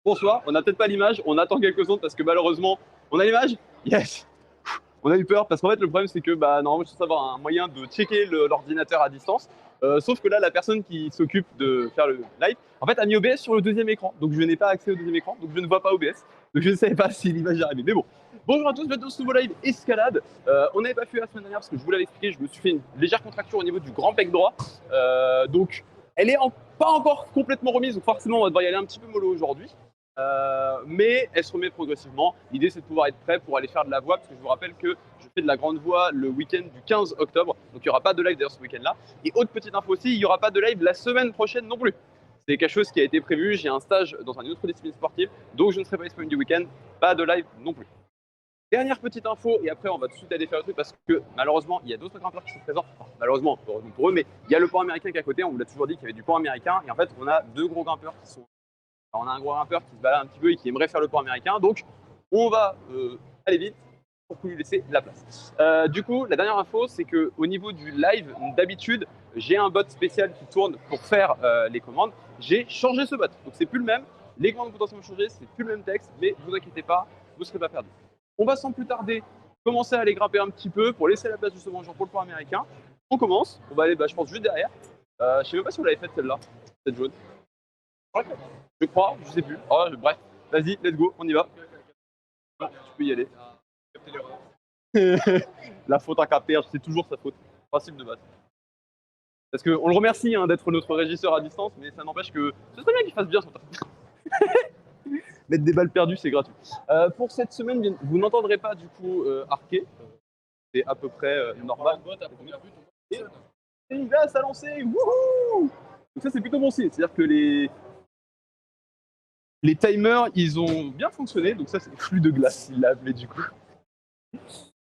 Bonsoir, on n'a peut-être pas l'image, on attend quelques secondes parce que malheureusement, on a l'image. Yes. On a eu peur parce qu'en fait le problème c'est que normalement je suis censé avoir un moyen de checker l'ordinateur à distance. Sauf que là la personne qui s'occupe de faire le live en fait a mis OBS sur le deuxième écran, donc je n'ai pas accès au deuxième écran, donc je ne vois pas OBS, donc je ne savais pas si l'image est arrivée. Mais bon, bonjour à tous, bienvenue dans ce nouveau live escalade. On n'avait pas fait la semaine dernière parce que je vous l'avais expliqué, je me suis fait une légère contracture au niveau du grand pec droit. Donc elle est pas encore complètement remise, donc forcément on va devoir y aller un petit peu mollo aujourd'hui. Mais elle se remet progressivement. L'idée c'est de pouvoir être prêt pour aller faire de la voix, parce que je vous rappelle que je fais de la grande voix le week-end du 15 octobre, donc il n'y aura pas de live d'ailleurs ce week-end-là. Et autre petite info aussi, il n'y aura pas de live la semaine prochaine non plus. C'est quelque chose qui a été prévu, j'ai un stage dans une autre discipline sportive, donc je ne serai pas disponible du week-end, pas de live non plus. Dernière petite info, et après on va tout de suite aller faire le truc parce que malheureusement il y a d'autres grimpeurs qui sont présents. Enfin, malheureusement pour eux, mais il y a le pont américain qui est à côté, on vous l'a toujours dit qu'il y avait du pont américain, et en fait on a deux gros grimpeurs qui sont. Alors, on a un gros grimpeur qui se balade un petit peu et qui aimerait faire le pont américain, donc on va aller vite pour lui laisser la place. Du coup, la dernière info, c'est qu'au niveau du live, d'habitude, j'ai un bot spécial qui tourne pour faire les commandes. J'ai changé ce bot, donc c'est plus le même. Les commandes potentiellement changées, c'est plus le même texte, mais ne vous inquiétez pas, vous ne serez pas perdu. On va sans plus tarder commencer à aller grimper un petit peu pour laisser la place justement genre pour le pont américain. On commence, on va aller, je pense, juste derrière. Je sais même pas si vous l'avez faite celle-là, cette jaune. Je crois, je sais plus. Oh, bref, vas-y, let's go, on y va. Non, tu peux y aller. La faute à KPR, c'est toujours sa faute. Principe de base. Parce qu'on le remercie d'être notre régisseur à distance, mais ça n'empêche que ce serait bien qu'il fasse bien son taf. Mettre des balles perdues, c'est gratuit. Pour cette semaine, vous n'entendrez pas du coup arquer. C'est à peu près normal. Et il va à lancer. Wouhou! Donc ça, c'est plutôt bon signe. C'est-à-dire que les timers, ils ont bien fonctionné. Donc ça, c'est le flux de glace, il l'a appelé du coup.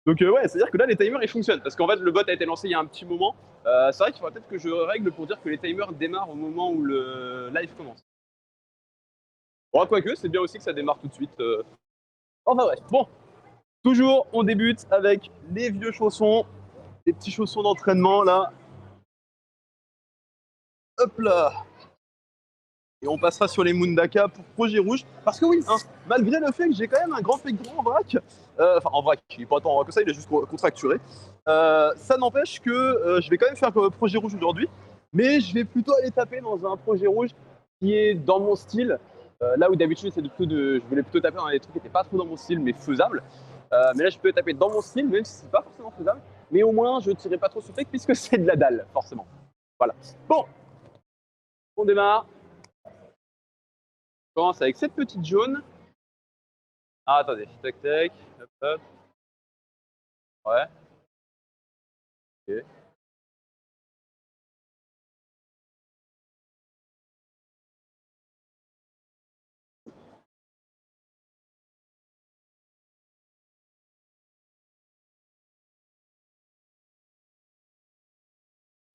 Donc ouais, c'est-à-dire que là, les timers, ils fonctionnent. Parce qu'en fait, le bot a été lancé il y a un petit moment. C'est vrai qu'il faudra peut-être que je règle pour dire que les timers démarrent au moment où le live commence. Bon, quoique, c'est bien aussi que ça démarre tout de suite. Enfin bref, bon. Toujours, on débute avec les vieux chaussons. Les petits chaussons d'entraînement, là. Hop là. Et on passera sur les Mundaka pour projet rouge. Parce que oui, malgré le fait que j'ai quand même un grand pec droit en vrac, enfin en vrac, il n'est pas tant en vrac que ça, il est juste contracturé, ça n'empêche que je vais quand même faire projet rouge aujourd'hui, mais je vais plutôt aller taper dans un projet rouge qui est dans mon style, là où d'habitude je voulais plutôt taper dans des trucs qui n'étaient pas trop dans mon style, mais faisables. Mais là je peux taper dans mon style, même si c'est pas forcément faisable, mais au moins je ne tirerai pas trop sur le fake puisque c'est de la dalle, forcément. Voilà. Bon, on démarre. On commence avec cette petite jaune. Ah, attendez, tac tac, hop hop. Ouais. Ok.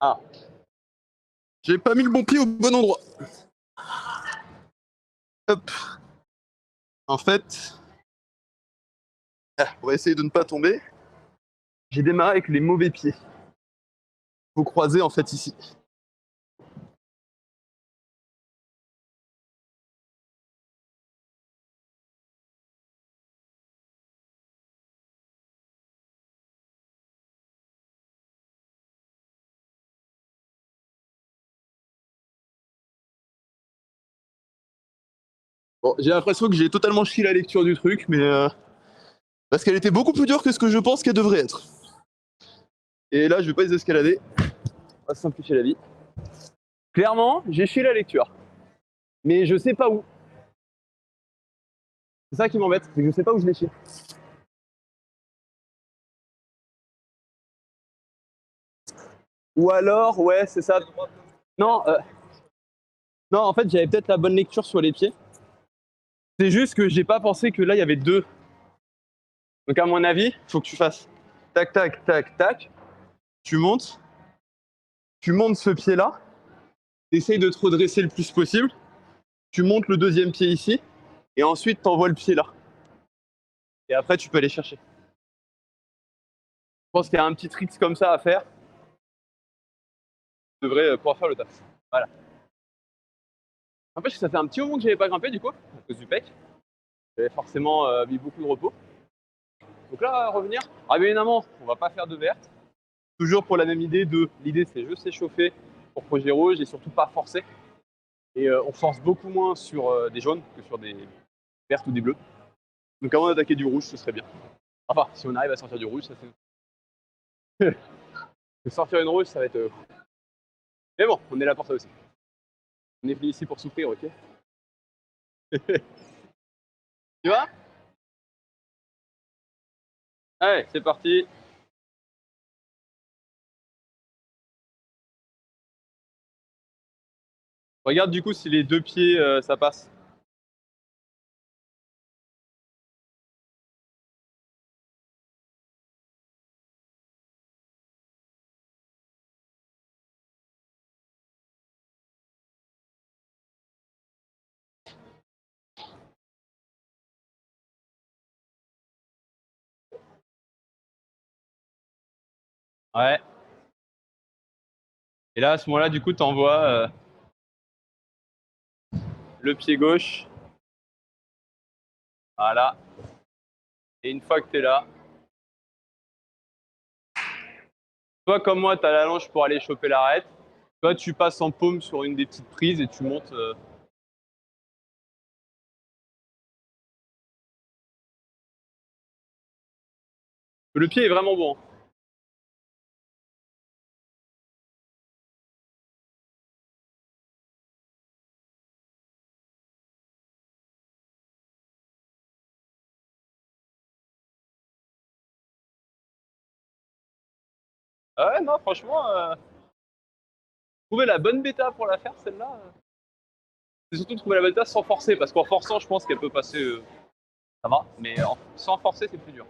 Ah, j'ai pas mis le bon pied au bon endroit. Hop. En fait, on va essayer de ne pas tomber. J'ai démarré avec les mauvais pieds. Faut croiser en fait ici. Bon, j'ai l'impression que j'ai totalement chié la lecture du truc, mais parce qu'elle était beaucoup plus dure que ce que je pense qu'elle devrait être. Et là, je vais pas les escalader. On va simplifier la vie. Clairement, j'ai chié la lecture, mais je sais pas où. C'est ça qui m'embête, c'est que je sais pas où je l'ai chié. Ou alors, ouais, c'est ça. Non, non, en fait, j'avais peut-être la bonne lecture sur les pieds. C'est juste que j'ai pas pensé que là, il y avait deux. Donc, à mon avis, il faut que tu fasses tac, tac, tac, tac. Tu montes ce pied-là. Essaye de te redresser le plus possible. Tu montes le deuxième pied ici. Et ensuite, t'envoies le pied là. Et après, tu peux aller chercher. Je pense qu'il y a un petit trick comme ça à faire. Tu devrais pouvoir faire le taf. Voilà. N'empêche que ça fait un petit moment que j'avais pas grimpé du coup, à cause du pec. J'avais forcément mis beaucoup de repos. Donc là, revenir. Ah, bien évidemment, on va pas faire de verte. Toujours pour la même idée de l'idée c'est juste s'échauffer pour projet rouge et surtout pas forcer. Et on force beaucoup moins sur des jaunes que sur des vertes ou des bleus. Donc avant d'attaquer du rouge, ce serait bien. Enfin, si on arrive à sortir du rouge, ça c'est. Sortir une rouge, ça va être. Mais bon, on est là pour ça aussi. On est venu ici pour souffrir, ok? Tu vois? Allez, c'est parti. Regarde du coup si les deux pieds ça passe. Ouais. Et là, à ce moment-là, du coup, t'envoies le pied gauche. Voilà. Et une fois que t'es là, toi comme moi, t'as la longe pour aller choper l'arête. Toi, tu passes en paume sur une des petites prises et tu montes. Le pied est vraiment bon. Ah ouais, non, franchement, trouver la bonne bêta pour la faire, celle-là. C'est surtout trouver la bonne bêta sans forcer, parce qu'en forçant, je pense qu'elle peut passer. Ça va, mais sans forcer, c'est plus dur.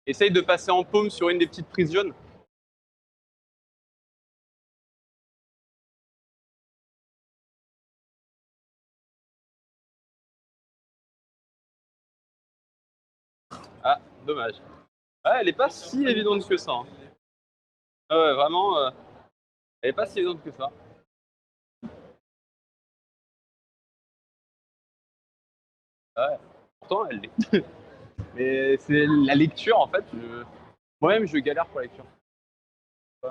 Essaye de passer en paume sur une des petites prises jaunes. Ah, dommage. Ouais, elle est pas si évidente que ça. Hein. Ah ouais, vraiment, elle est pas si évidente que ça. Ouais, pourtant, elle l'est. Mais c'est la lecture, en fait. Moi-même, je galère pour la lecture. Ouais.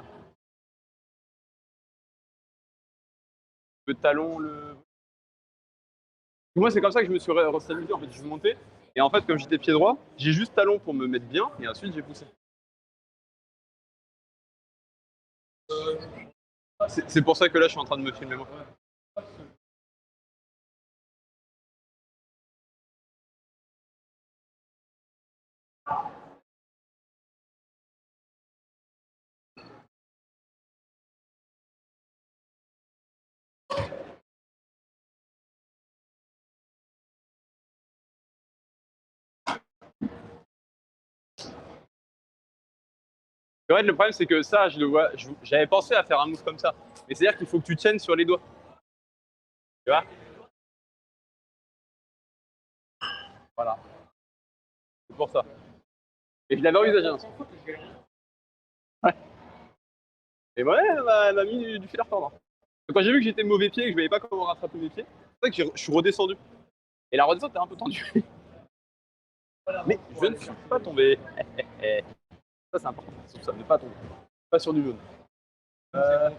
Le talon, le. Moi, c'est comme ça que je me suis restabilisé. En fait, je suis monté. Et en fait, comme j'étais pied droit, j'ai juste talon pour me mettre bien. Et ensuite, j'ai poussé. C'est pour ça que là, je suis en train de me filmer moi. Et ouais, le problème, c'est que ça, je le vois. J'avais pensé à faire un move comme ça. Mais c'est-à-dire qu'il faut que tu tiennes sur les doigts. Tu vois? Voilà. C'est pour ça. Et je l'avais envisagé. Hein. Ouais. Et ouais, elle m'a mis du fil à retordre. Quand j'ai vu que j'étais mauvais pied et que je ne voyais pas comment rattraper mes pieds, c'est pour ça que je suis redescendu. Et la redescente est un peu tendue. Mais je ne suis pas tombé. Ça, c'est important. Sur ça, ne pas tomber. Pas sur du jaune. Euh,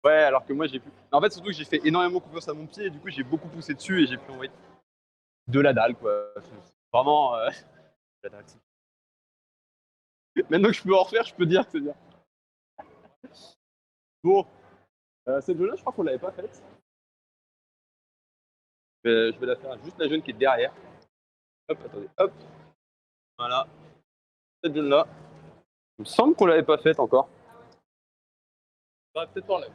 Ouais, alors que moi, j'ai pu. En fait, surtout que j'ai fait énormément confiance à mon pied et du coup, j'ai beaucoup poussé dessus et j'ai pu envoyer de la dalle, quoi. Vraiment, la dalle. Maintenant que je peux en refaire, je peux dire que c'est bien. Bon, cette jaune-là, je crois qu'on l'avait pas faite. Je vais la faire juste la jaune qui est derrière. Hop, attendez, hop. Voilà. Cette jaune-là. Il me semble qu'on l'avait pas faite encore. Ouais, peut-être pas en live.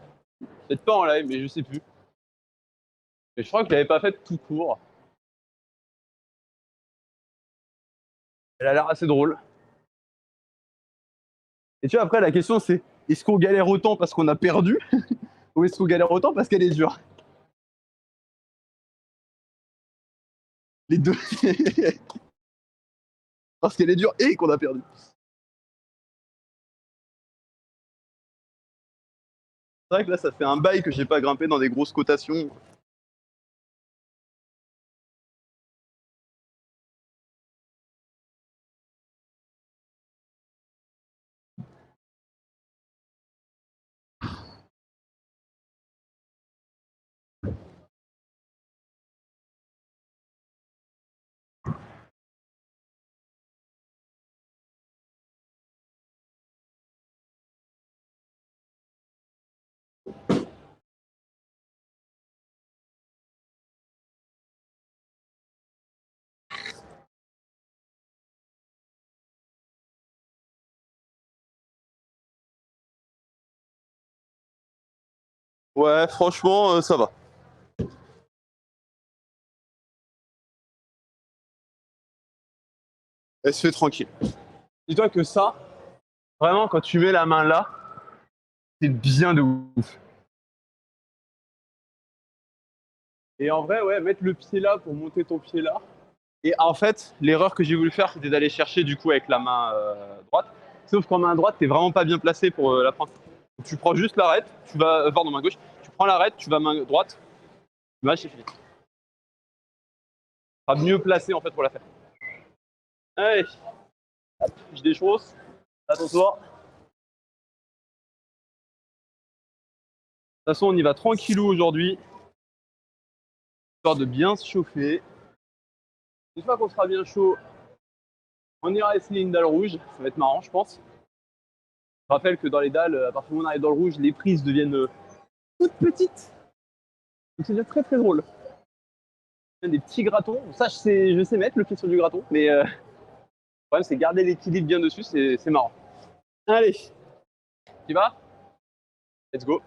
Peut-être pas en live, mais je sais plus. Mais je crois que je l'avais pas faite tout court. Elle a l'air assez drôle. Et tu vois, après, la question, c'est est-ce qu'on galère autant parce qu'on a perdu ou est-ce qu'on galère autant parce qu'elle est dure? Les deux. Parce qu'elle est dure et qu'on a perdu. C'est vrai que là, ça fait un bail que j'ai pas grimpé dans des grosses cotations. Ouais, franchement, ça va. Elle se fait tranquille. Dis-toi que ça, vraiment, quand tu mets la main là, c'est bien de ouf. Et en vrai, ouais, mettre le pied là pour monter ton pied là. Et en fait, l'erreur que j'ai voulu faire, c'était d'aller chercher du coup avec la main droite. Sauf qu'en main droite, t'es vraiment pas bien placé pour la prendre. Donc, tu prends juste l'arête, tu vas, pardon, main gauche, tu prends l'arête, tu vas main droite, match c'est fini. Tu seras mieux placé en fait pour la faire. Allez, je déchausse, attends-toi. De toute façon, on y va tranquillou aujourd'hui, histoire de bien se chauffer. Une fois qu'on sera bien chaud, on ira essayer une dalle rouge, ça va être marrant, je pense. Je rappelle que dans les dalles, à partir du moment où on arrive dans le rouge, les prises deviennent toutes petites. Donc c'est déjà très très drôle. Des petits gratons, ça je sais mettre le pied sur du graton, mais le problème c'est garder l'équilibre bien dessus, c'est marrant. Allez, tu vas? Let's go.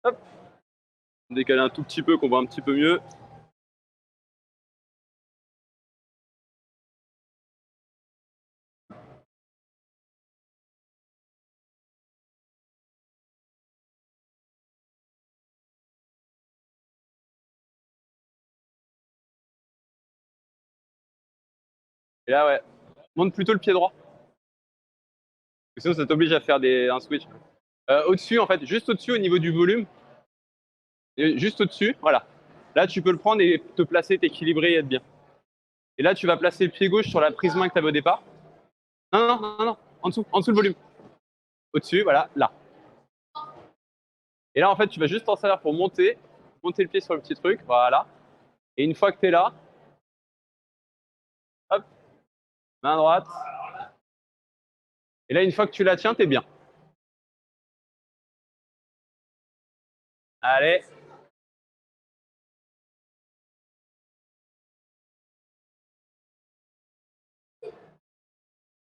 Hop, on décale un tout petit peu qu'on voit un petit peu mieux. Et là ouais, monte plutôt le pied droit. Parce que sinon ça t'oblige à faire un switch. Au-dessus en fait, juste au-dessus au niveau du volume, et juste au-dessus, voilà. Là tu peux le prendre et te placer, t'équilibrer et être bien. Et là tu vas placer le pied gauche sur la prise main que tu avais au départ. Non, non, non, non, en dessous le volume. Au-dessus, voilà, là. Et là en fait tu vas juste en servir pour monter le pied sur le petit truc, voilà. Et une fois que tu es là, hop, main droite. Et là, une fois que tu la tiens, t'es bien. Allez.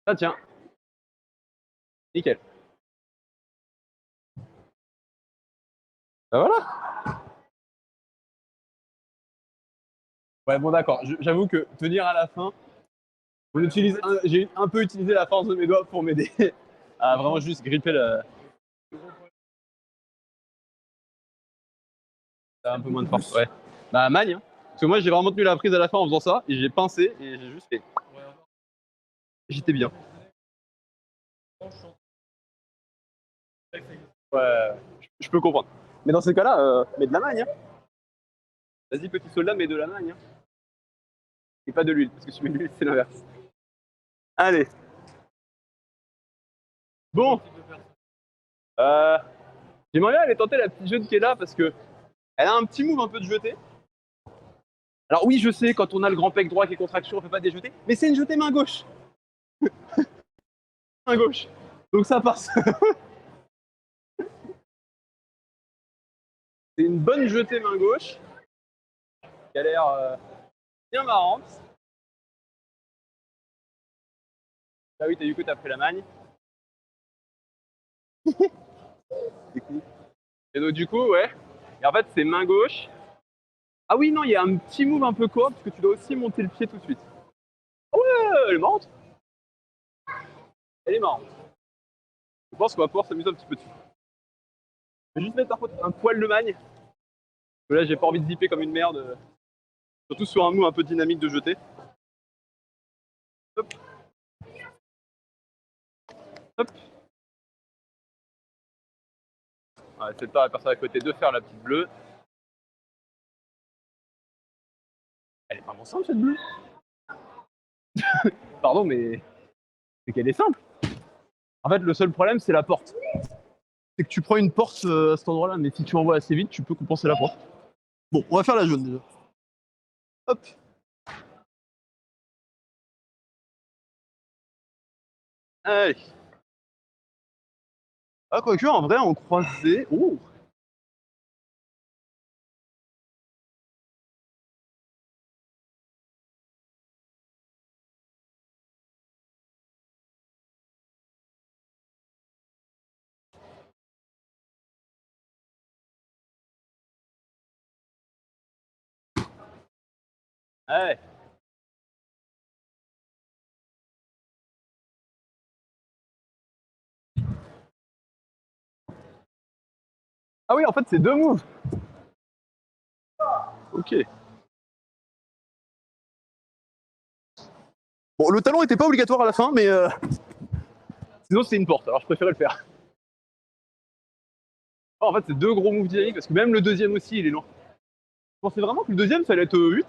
Ça tient. Nickel. Ben voilà. Ouais, bon, d'accord. J'avoue que tenir à la fin, j'ai un peu utilisé la force de mes doigts pour m'aider à vraiment juste gripper un peu moins de force. Ouais. Bah, magne. Hein. Parce que moi, j'ai vraiment tenu la prise à la fin en faisant ça et j'ai pincé et j'ai juste fait. J'étais bien. Ouais, je peux comprendre. Mais dans ces cas-là, mets de la magne. Hein. Vas-y, petit soldat, mets de la magne. Hein. Et pas de l'huile, parce que si tu mets de l'huile, c'est l'inverse. Allez. Bon. Euh, J'aimerais bien aller tenter la petite jeune qui est là parce que elle a un petit move un peu de jeté. Alors oui, je sais, quand on a le grand pec droit qui est contraction, on ne peut pas déjeter, mais c'est une jetée main gauche. Main gauche. Donc ça passe. C'est une bonne jetée main gauche qui a l'air bien marrante. Ah oui, t'as du coup, t'as pris la magne. Et donc du coup, ouais. Et en fait, c'est main gauche. Ah oui, non, il y a un petit move un peu court parce que tu dois aussi monter le pied tout de suite. Ah ouais, elle est marrante. Elle est marrante. Je pense qu'on va pouvoir s'amuser un petit peu dessus. Je vais juste mettre par contre un poil de magne. Parce que là, j'ai pas envie de zipper comme une merde. Surtout sur un move un peu dynamique de jeter. Hop. Hop. Ouais, c'est pas la personne à côté de faire la petite bleue. Elle est vraiment simple cette bleue. Pardon, mais c'est qu'elle est simple. En fait, le seul problème, c'est la porte. C'est que tu prends une porte à cet endroit-là, mais si tu envoies assez vite, tu peux compenser la porte. Bon, on va faire la jaune déjà. Hop. Allez. Ah, quoique, en vrai, en croisé. Oh! Allez. Ah oui, en fait, c'est deux moves. Ok. Bon, le talon était pas obligatoire à la fin, mais sinon c'est une porte, alors je préférais le faire. Oh, en fait, c'est deux gros moves dynamiques, parce que même le deuxième aussi, il est loin. Je pensais vraiment que le deuxième, ça allait être 8,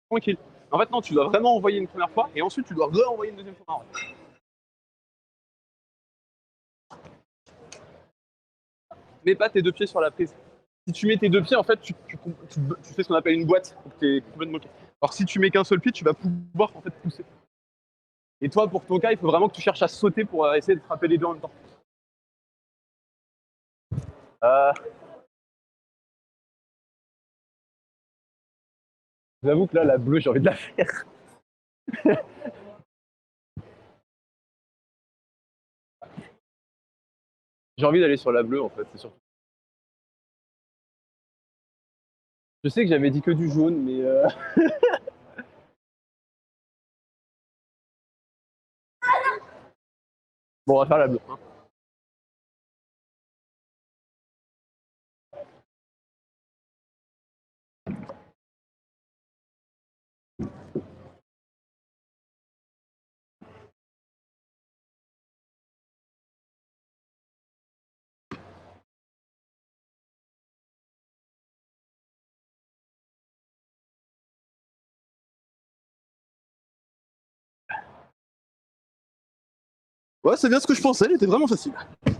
tranquille. En fait, non, tu dois vraiment envoyer une première fois, et ensuite tu dois re-envoyer une deuxième fois. Mets pas tes deux pieds sur la prise. Si tu mets tes deux pieds, en fait, tu fais ce qu'on appelle une boîte, donc t'es complètement bloqué. Alors si tu mets qu'un seul pied, tu vas pouvoir en fait pousser. Et toi, pour ton cas, il faut vraiment que tu cherches à sauter pour essayer de frapper les deux en même temps. J'avoue que là, la bleue, j'ai envie de la faire. J'ai envie d'aller sur la bleue, en fait, c'est surtout. Je sais que j'avais dit que du jaune, mais bon, on va faire la bleue. Hein. Ouais, c'est bien ce que je pensais, elle était vraiment facile. En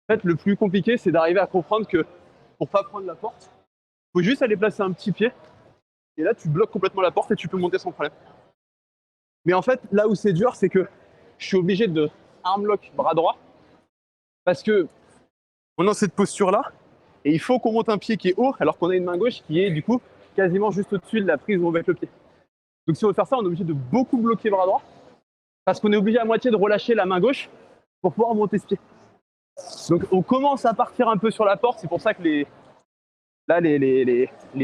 fait, le plus compliqué, c'est d'arriver à comprendre que pour pas prendre la porte, faut juste aller placer un petit pied. Et là, tu bloques complètement la porte et tu peux monter sans problème. Mais en fait, là où c'est dur, c'est que je suis obligé de arm lock bras droit parce que on est dans cette posture-là et il faut qu'on monte un pied qui est haut alors qu'on a une main gauche qui est du coup quasiment juste au-dessus de la prise où on va mettre le pied. Donc si on veut faire ça, on est obligé de beaucoup bloquer bras droit parce qu'on est obligé à moitié de relâcher la main gauche pour pouvoir monter ce pied. Donc on commence à partir un peu sur la porte, c'est pour ça que les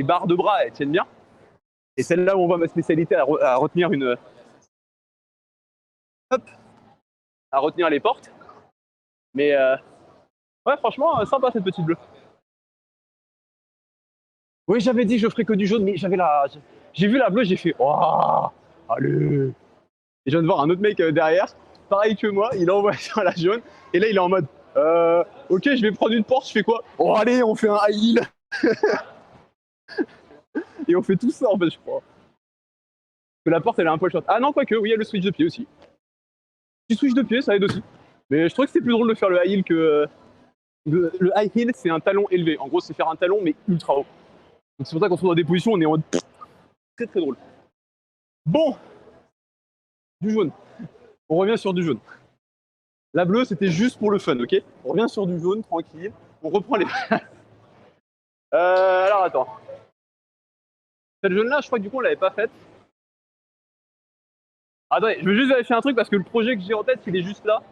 barres de bras elles tiennent bien. Et c'est là où on voit ma spécialité à retenir une. Hop, à retenir les portes. Mais ouais, franchement, sympa cette petite bleue. Oui, j'avais dit que je ferais que du jaune, mais j'ai vu la bleue, j'ai fait waouh, allez. Et je viens de voir un autre mec derrière, pareil que moi, il envoie sur la jaune, et là il est en mode ok, je vais prendre une porte, je fais quoi? Oh, allez, on fait un high heel. Et on fait tout ça en fait, je crois. Que la porte elle est un poil short. Ah non, quoique, oui, il y a le switch de pied aussi. Petit switch de pied, ça aide aussi. Mais je trouve que c'est plus drôle de faire le high heel que. Le high heel, c'est un talon élevé. En gros, c'est faire un talon, mais ultra haut. Donc c'est pour ça qu'on se trouve dans des positions où on est en très très drôle. Bon, du jaune. On revient sur du jaune. La bleue, c'était juste pour le fun, ok? On revient sur du jaune, tranquille. On reprend les. Alors attends. Cette jaune-là, je crois que du coup, on l'avait pas faite. Attendez, je veux juste vérifier un truc parce que le projet que j'ai en tête, il est juste là.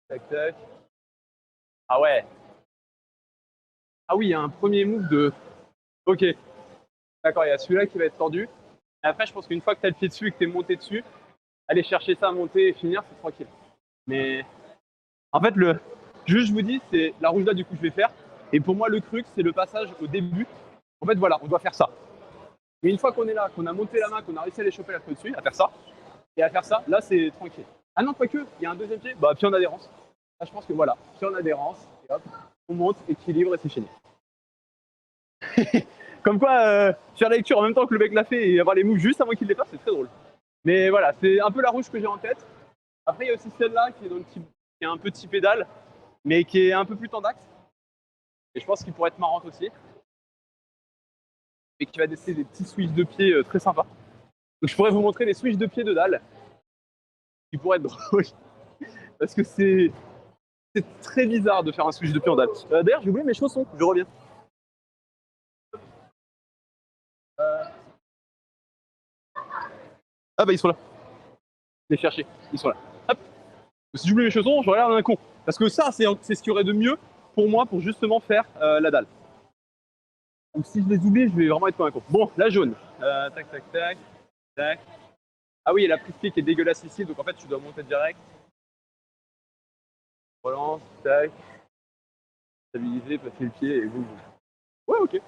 Tac tac. Ah ouais. Ah oui, il y a un premier move de. Ok. D'accord, il y a celui-là qui va être tordu. Et après, je pense qu'une fois que tu as le pied dessus et que tu es monté dessus, aller chercher ça, monter et finir, c'est tranquille. Mais en fait, juste je vous dis, c'est la rouge là, du coup, je vais faire. Et pour moi, le crux, c'est le passage au début. En fait, voilà, on doit faire ça. Mais une fois qu'on est là, qu'on a monté la main, qu'on a réussi à les choper la fois dessus, à faire ça, et à faire ça, là, c'est tranquille. Ah non, pas que, il y a un deuxième pied, bah, pied en adhérence. Là, je pense que voilà, pied en adhérence, et hop, on monte, équilibre, et c'est fini. Comme quoi, faire la lecture en même temps que le mec l'a fait et avoir les moves juste avant qu'il les fasse, c'est très drôle. Mais voilà, c'est un peu la rouge que j'ai en tête. Après, il y a aussi celle-là qui est dans le type, qui est un petit pédale, mais qui est un peu plus tendax. Et je pense qu'il pourrait être marrante aussi. Et qui va laisser des petits switches de pied très sympas. Donc je pourrais vous montrer les switches de pied de dalle, qui pourraient être drôles. Parce que c'est très bizarre de faire un switch de pied en dalle. D'ailleurs, j'ai oublié mes chaussons, je reviens. Ah bah ils sont là. Je les chercher, ils sont là. Hop. Si j'oublie mes chaussons, je regarde un con. Parce que ça, c'est ce qu'il y aurait de mieux pour moi pour justement faire la dalle. Donc si je les oublie, je vais vraiment être comme un con. Bon, la jaune. Tac, tac, tac, tac. Ah oui, et la prise pied qui est dégueulasse ici, donc en fait tu dois monter direct. Relance, tac. Stabiliser, passer le pied et boum. Ouais, ok.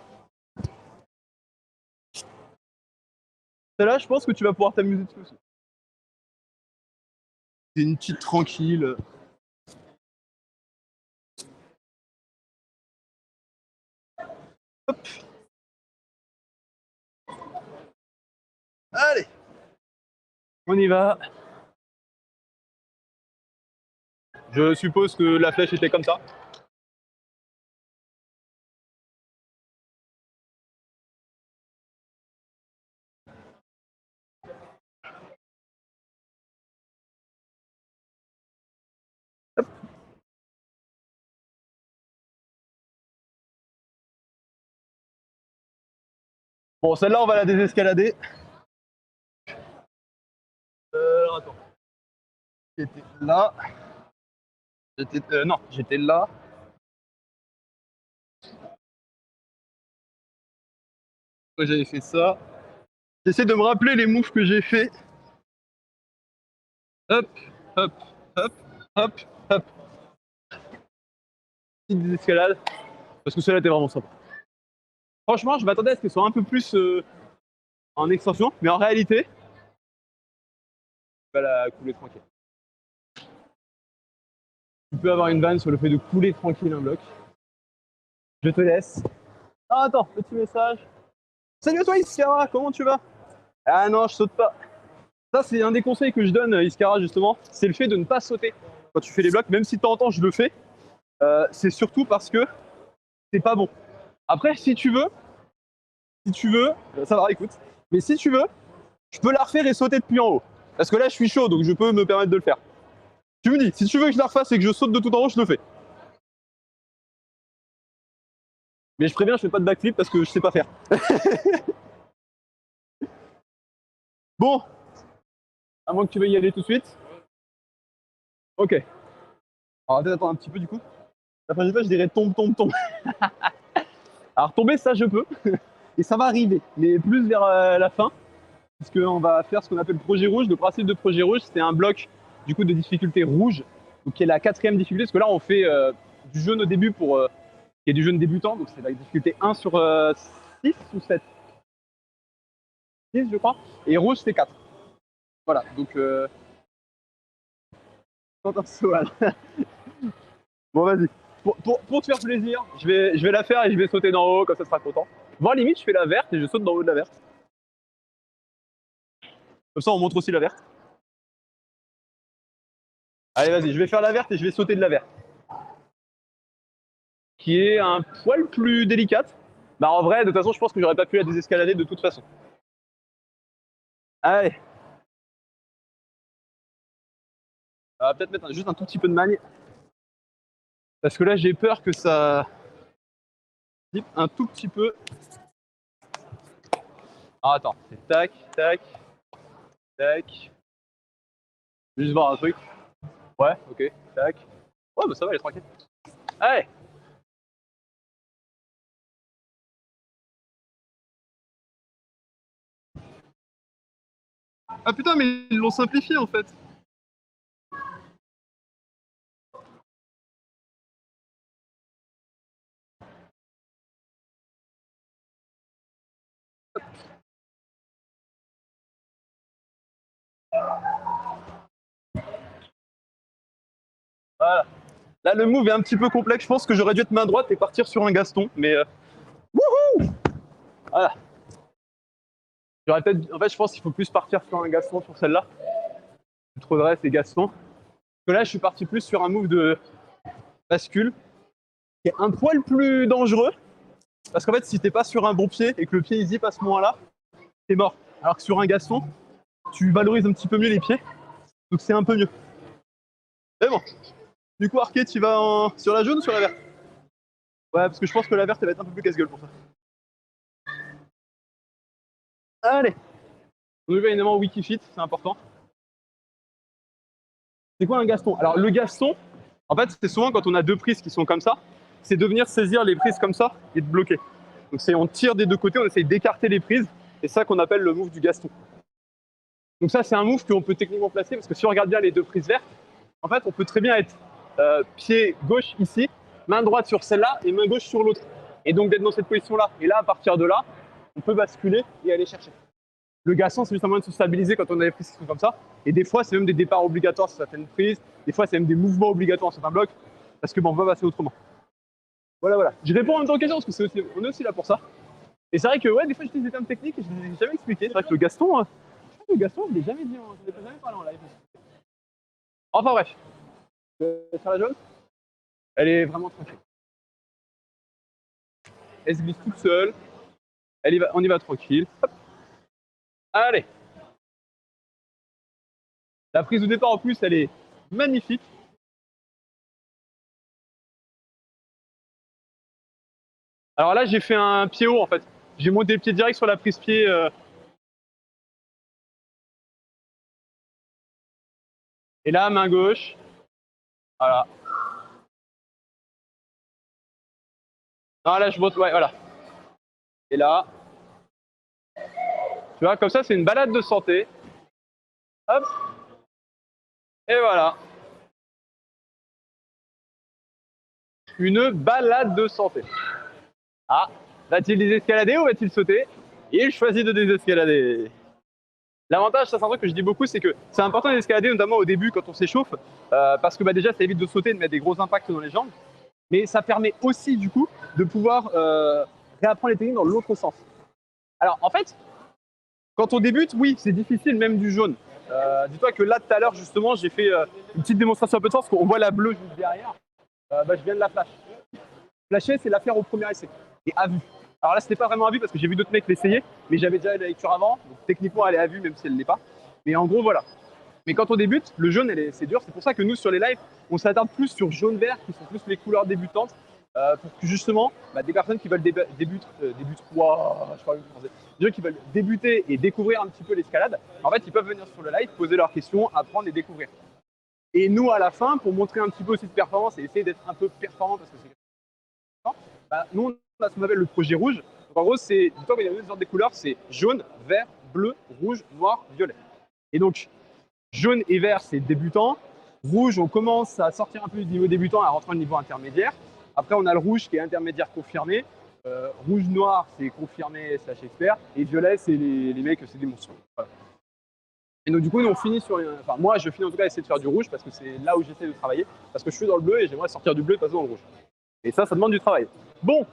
Celle-là, je pense que tu vas pouvoir t'amuser dessus aussi. C'est une petite tranquille. Hop. Allez, on y va. Je suppose que la flèche était comme ça. Hop. Bon, celle-là, on va la désescalader. Attends. J'étais là. Non, j'étais là. J'avais fait ça. J'essaie de me rappeler les moves que j'ai fait. Hop, hop, hop, hop, hop. Petite désescalade. Parce que celle-là était vraiment sympa. Franchement, je m'attendais à ce qu'elle soit un peu plus en extension, mais en réalité, tu vas la couler tranquille. Tu peux avoir une vanne sur le fait de couler tranquille un bloc. Je te laisse. Ah, attends, petit message. Salut à toi, Iskara, comment tu vas? Ah non, je saute pas. Ça, c'est un des conseils que je donne, Iskara, justement. C'est le fait de ne pas sauter quand tu fais les blocs, même si de temps en temps je le fais. C'est surtout parce que c'est pas bon. Après, si tu veux, ça va, écoute. Mais si tu veux, je peux la refaire et sauter depuis en haut. Parce que là, je suis chaud, donc je peux me permettre de le faire. Tu me dis, si tu veux que je la refasse et que je saute de tout en haut, je le fais. Mais je préviens, je fais pas de backflip parce que je sais pas faire. Bon, à moins que tu veuilles y aller tout de suite. Ok. Alors, peut-être attendre un petit peu du coup. La prochaine fois, je dirais tombe, tombe, tombe. Alors, tomber, ça, je peux. Et ça va arriver, mais plus vers la fin. Puisqu'on va faire ce qu'on appelle le projet rouge. Le principe de projet rouge, c'est un bloc du coup de difficulté rouge, donc qui est la 4e difficulté. Parce que là, on fait du jaune au début qui est du jaune débutant, donc c'est la difficulté 1 sur 6 ou 7 6, je crois. Et rouge, c'est 4. Voilà, donc bon, vas-y. Pour te faire plaisir, je vais la faire et je vais sauter d'en haut, comme ça sera content. Voire limite, je fais la verte et je saute d'en haut de la verte. Comme ça, on montre aussi la verte. Allez, vas-y, je vais faire la verte et je vais sauter de la verte. Qui est un poil plus délicate. Bah, en vrai, de toute façon, je pense que j'aurais pas pu la désescalader de toute façon. Allez. On va peut-être mettre juste un tout petit peu de magne. Parce que là, j'ai peur que ça flippe un tout petit peu. Ah, attends, c'est tac, tac, tac. Juste voir un truc. Ouais, ok, tac. Ouais, bah ça va, elle est tranquille. Allez. Ah putain, mais ils l'ont simplifié en fait. Voilà. Là, le move est un petit peu complexe. Je pense que j'aurais dû être main droite et partir sur un Gaston, mais wouhou! Voilà. J'aurais peut-être. En fait, je pense qu'il faut plus partir sur un Gaston sur celle-là. Trop vrai, c'est Gaston. Parce que là, je suis parti plus sur un move de bascule, qui est un poil plus dangereux. Parce qu'en fait, si t'es pas sur un bon pied et que le pied il zip à ce moment-là, t'es mort. Alors que sur un Gaston, tu valorises un petit peu mieux les pieds, donc c'est un peu mieux. Mais bon. Du coup, Arcade, tu vas sur la jaune ou sur la verte? Ouais, parce que je pense que la verte, elle va être un peu plus casse-gueule pour ça. Allez. On y va évidemment Wikifit, c'est important. C'est quoi un Gaston? Alors, le Gaston, en fait, c'est souvent quand on a deux prises qui sont comme ça, c'est de venir saisir les prises comme ça et de bloquer. Donc, c'est on tire des deux côtés, on essaye d'écarter les prises, et c'est ça qu'on appelle le move du Gaston. Donc, ça, c'est un move qu'on peut techniquement placer, parce que si on regarde bien les deux prises vertes, en fait, on peut très bien être pied gauche ici, main droite sur celle-là et main gauche sur l'autre. Et donc d'être dans cette position-là. Et là, à partir de là, on peut basculer et aller chercher. Le Gaston, c'est juste un moyen de se stabiliser quand on a des prises qui sont comme ça. Et des fois, c'est même des départs obligatoires sur certaines prises. Des fois, c'est même des mouvements obligatoires sur certains blocs. Parce que bon, on va passer autrement. Voilà, voilà. Je réponds en même temps aux questions parce que on est aussi là pour ça. Et c'est vrai que ouais, des fois, j'utilise des termes techniques et je ne les ai jamais expliqués. C'est vrai que le Gaston, je ne l'ai jamais dit, je ne l'ai jamais parlé en live. Enfin bref. Sur la jaune, elle est vraiment tranquille. Elle se glisse toute seule. On y va tranquille. Hop. Allez. La prise de départ en plus, elle est magnifique. Alors là, j'ai fait un pied haut en fait. J'ai monté le pied direct sur la prise pied. Et là, main gauche. Voilà. Non, là, je monte, ouais, voilà. Et là, tu vois, comme ça, c'est une balade de santé. Hop. Et voilà. Une balade de santé. Ah, va-t-il désescalader ou va-t-il sauter? Il choisit de désescalader. L'avantage, ça c'est un truc que je dis beaucoup, c'est que c'est important d'escalader, notamment au début quand on s'échauffe, parce que bah, déjà ça évite de sauter, de mettre des gros impacts dans les jambes, mais ça permet aussi du coup de pouvoir réapprendre les techniques dans l'autre sens. Alors en fait, quand on débute, oui, c'est difficile même du jaune. Dis-toi que là tout à l'heure justement, j'ai fait une petite démonstration un peu de sens, parce qu'on voit la bleue juste derrière, bah, je viens de la flash. Flasher, c'est la faire au premier essai, et à vue. Alors là, c'était pas vraiment à vue parce que j'ai vu d'autres mecs l'essayer, mais j'avais déjà la lecture avant, donc techniquement elle est à vue même si elle ne l'est pas. Mais en gros, voilà. Mais quand on débute, le jaune, c'est dur. C'est pour ça que nous, sur les lives, on s'attarde plus sur jaune-vert, qui sont plus les couleurs débutantes, pour que justement, bah, des personnes qui veulent des gens qui veulent débuter et découvrir un petit peu l'escalade, en fait, ils peuvent venir sur le live, poser leurs questions, apprendre et découvrir. Et nous, à la fin, pour montrer un petit peu aussi de performance et essayer d'être un peu performant, parce que c'est bah, nous, on a ce qu'on appelle le projet rouge. Donc, en gros, c'est, dis-toi qu'il y a deux sortes de couleurs, c'est jaune, vert, bleu, rouge, noir, violet. Et donc, jaune et vert, c'est débutant. Rouge, on commence à sortir un peu du niveau débutant et à rentrer au niveau intermédiaire. Après, on a le rouge qui est intermédiaire confirmé. Rouge, noir, c'est confirmé slash expert. Et violet, c'est les mecs, c'est des monstres. Voilà. Et donc, du coup, nous, on finit sur. Enfin, moi, je finis en tout cas à essayer de faire du rouge parce que c'est là où j'essaie de travailler. Parce que je suis dans le bleu et j'aimerais sortir du bleu et passer dans le rouge. Et ça demande du travail. Bon,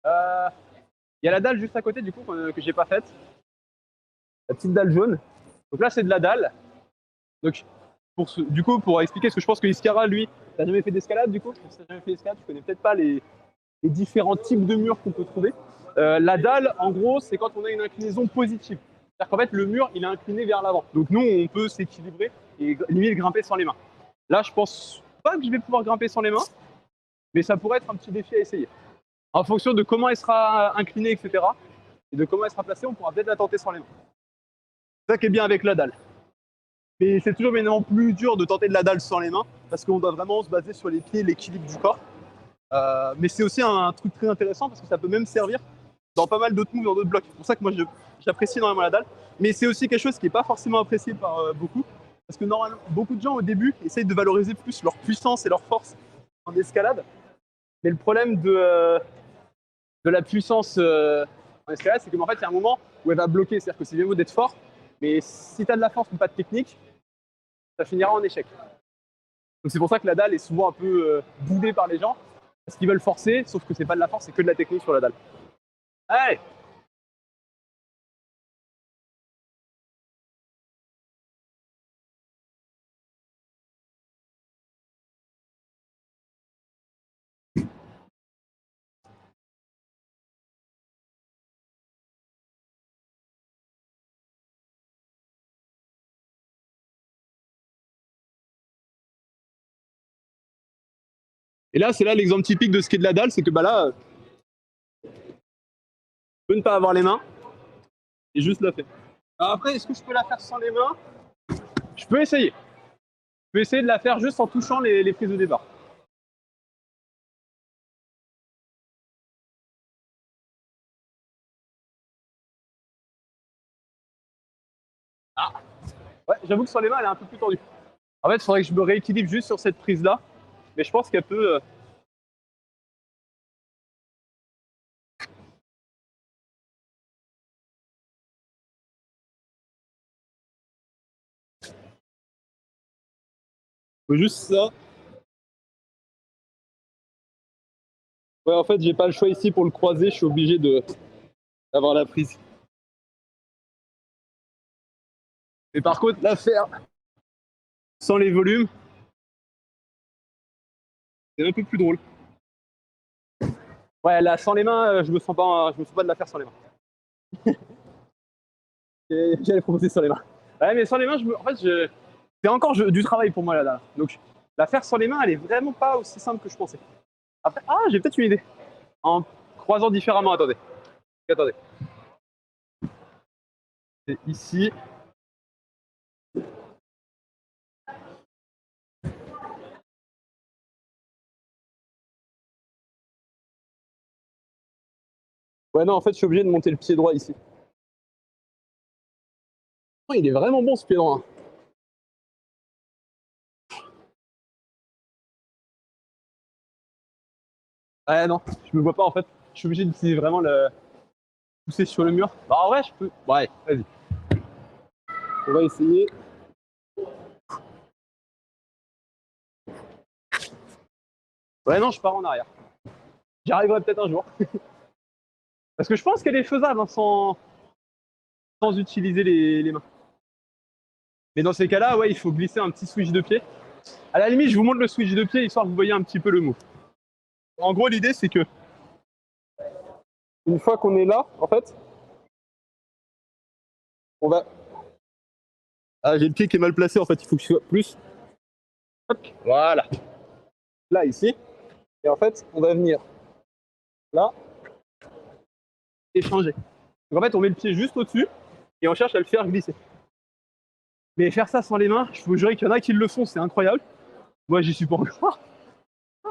il y a la dalle juste à côté, du coup, que j'ai pas faite. La petite dalle jaune. Donc là, c'est de la dalle. Donc, du coup, pour expliquer, parce que je pense que Iskara, lui, t'as jamais fait d'escalade, du coup? Si t'as jamais fait d'escalade, tu connais peut-être pas les différents types de murs qu'on peut trouver. La dalle, en gros, c'est quand on a une inclinaison positive. C'est-à-dire qu'en fait, le mur, il est incliné vers l'avant. Donc nous, on peut s'équilibrer et limite grimper sans les mains. Là, je pense pas que je vais pouvoir grimper sans les mains, mais ça pourrait être un petit défi à essayer. En fonction de comment elle sera inclinée, etc., et de comment elle sera placée, on pourra peut-être la tenter sans les mains. C'est ça qui est bien avec la dalle. Mais c'est toujours évidemment plus dur de tenter de la dalle sans les mains, parce qu'on doit vraiment se baser sur les pieds, l'équilibre du corps. Mais c'est aussi un truc très intéressant, parce que ça peut même servir dans pas mal d'autres moves, dans d'autres blocs. C'est pour ça que moi, j'apprécie énormément la dalle. Mais c'est aussi quelque chose qui n'est pas forcément apprécié par beaucoup, parce que normalement, beaucoup de gens, au début, essayent de valoriser plus leur puissance et leur force en escalade. Mais le problème de la puissance en escalade, c'est qu'en fait, il y a un moment où elle va bloquer. C'est-à-dire que c'est bien beau d'être fort, Mais si tu as de la force mais pas de technique, ça finira en échec. Donc c'est pour ça que la dalle est souvent un peu boudée par les gens, parce qu'ils veulent forcer, sauf que c'est pas de la force, c'est que de la technique sur la dalle. Allez! Et là, c'est là l'exemple typique de ce qui est de la dalle, c'est que bah là, je peux ne pas avoir les mains et juste la faire. Alors après, est-ce que je peux la faire sans les mains? Je peux essayer. Je peux essayer de la faire juste en touchant les prises de départ. Ah, ouais, j'avoue que sur les mains, elle est un peu plus tendue. En fait, il faudrait que je me rééquilibre juste sur cette prise-là, mais je pense qu'elle peut. Faut juste ça. Ouais, en fait, j'ai pas le choix ici pour le croiser, je suis obligé d'avoir la prise. Mais par contre, la faire sans les volumes, c'est un peu plus drôle. Ouais, là, sans les mains, je me sens pas de la faire sans les mains. J'allais proposer sans les mains. Ouais, mais sans les mains, en fait, c'est encore du travail pour moi là. Donc, la faire sans les mains, elle est vraiment pas aussi simple que je pensais. Après, j'ai peut-être une idée. En croisant différemment, attendez. Attendez. C'est ici. Ouais, non, en fait, je suis obligé de monter le pied droit ici. Oh, il est vraiment bon ce pied droit. Hein. Ouais, non, je me vois pas en fait. Je suis obligé d'utiliser vraiment le pousser sur le mur. Bah, en vrai, je peux. Ouais, vas-y. On va essayer. Ouais, non, je pars en arrière. J'y arriverai peut-être un jour. Parce que je pense qu'elle est faisable hein, sans utiliser les mains. Mais dans ces cas-là, ouais, il faut glisser un petit switch de pied. À la limite, je vous montre le switch de pied histoire que vous voyez un petit peu le move. En gros, l'idée, c'est que une fois qu'on est là, en fait, on va. Ah, j'ai le pied qui est mal placé, en fait, il faut que je sois plus. Hop, voilà. Là, ici. Et en fait, on va venir là et changer. Donc en fait, on met le pied juste au-dessus et on cherche à le faire glisser. Mais faire ça sans les mains, je vous jurer qu'il y en a qui le font, c'est incroyable. Moi, j'y suis pas encore. Je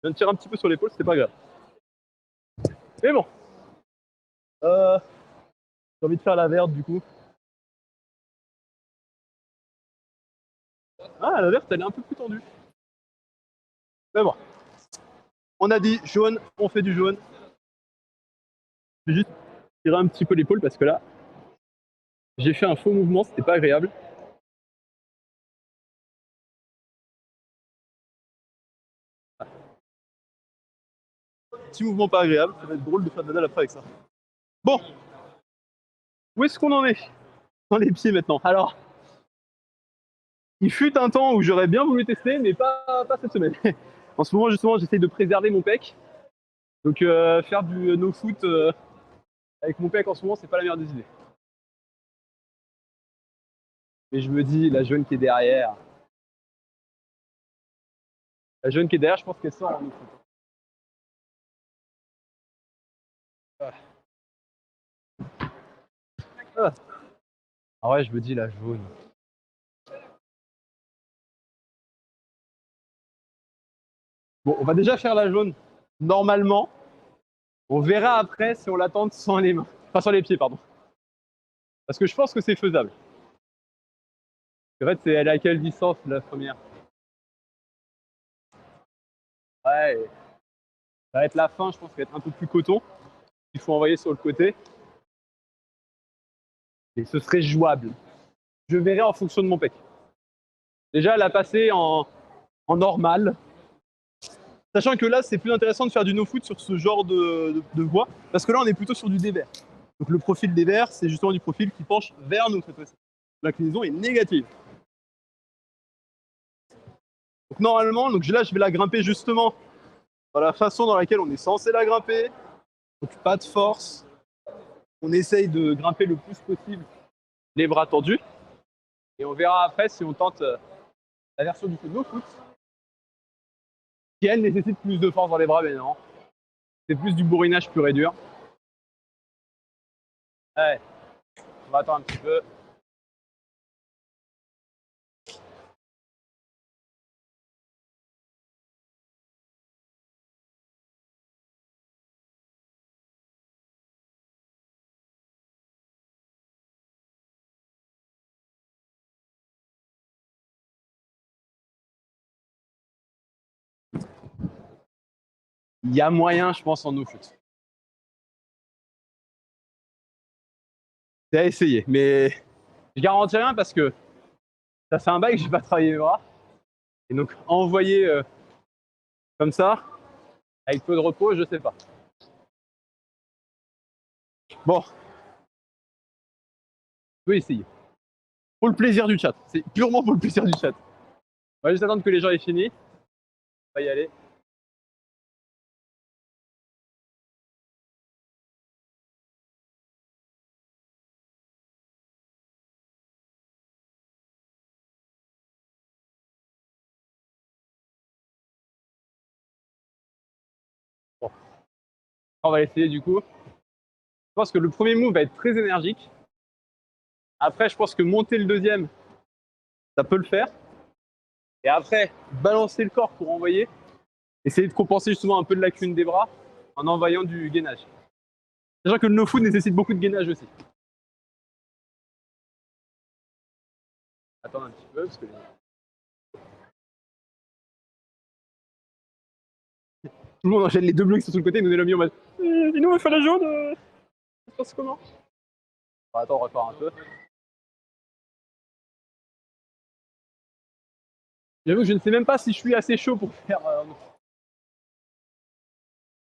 viens de tirer un petit peu sur l'épaule, c'était pas grave. Mais bon. J'ai envie de faire la verte du coup. Ah, la verte, elle est un peu plus tendue. Mais bon. On a dit jaune, on fait du jaune. Je vais juste tirer un petit peu l'épaule parce que là, j'ai fait un faux mouvement, c'était pas agréable. Petit mouvement pas agréable, ça va être drôle de faire de la dalle après avec ça. Bon, où est-ce qu'on en est? Dans les pieds maintenant. Alors, il fut un temps où j'aurais bien voulu tester, mais pas cette semaine. En ce moment, justement, j'essaye de préserver mon pec. Donc, faire du no-foot avec mon pec en ce moment, c'est pas la meilleure des idées. Mais je me dis, la jaune qui est derrière. La jaune qui est derrière, je pense qu'elle sort en no-foot. Ah. Ah. Ah ouais, je me dis, la jaune. Bon, on va déjà faire la jaune normalement. On verra après si on la tente sans les mains. Enfin, sans les pieds, pardon. Parce que je pense que c'est faisable. En fait, elle est à quelle distance la première? Ouais, ça va être la fin, je pense qu'elle va être un peu plus coton. Il faut envoyer sur le côté. Et ce serait jouable. je verrai en fonction de mon pec. Déjà, la passer en normal. Sachant que là, c'est plus intéressant de faire du no-foot sur ce genre de voie, parce que là, on est plutôt sur du dévers. Donc le profil dévers, c'est justement du profil qui penche vers nous cette fois-ci. L'inclinaison est négative. Donc normalement, là, je vais la grimper justement dans la façon dans laquelle on est censé la grimper. Donc pas de force. On essaye de grimper le plus possible les bras tendus. Et on verra après si on tente la version du no-foot, qui elle nécessite plus de force dans les bras, mais non. C'est plus du bourrinage pur et dur. Allez, on va attendre un petit peu. Il y a moyen, je pense, en no-foot. C'est à essayer, mais je garantis rien parce que ça fait un bail que j'ai pas travaillé les bras. Et donc envoyer comme ça, avec peu de repos, je sais pas. Bon, je peux essayer. Pour le plaisir du chat. C'est purement pour le plaisir du chat. On va juste attendre que les gens aient fini. On va y aller. Bon. On va essayer du coup. Je pense que le premier move va être très énergique. Après, je pense que monter le deuxième, ça peut le faire. Et après, balancer le corps pour envoyer. Essayer de compenser justement un peu de lacune des bras en envoyant du gainage. Sachant que le no-foot nécessite beaucoup de gainage aussi. Attends un petit peu parce que tout le monde enchaîne les deux bleus qui sont sur le côté et nous est le mieux en mode dis-nous, on fait la jaune, ça se passe comment? Bon, attends, on repart un peu. J'avoue que je ne sais même pas si je suis assez chaud pour faire.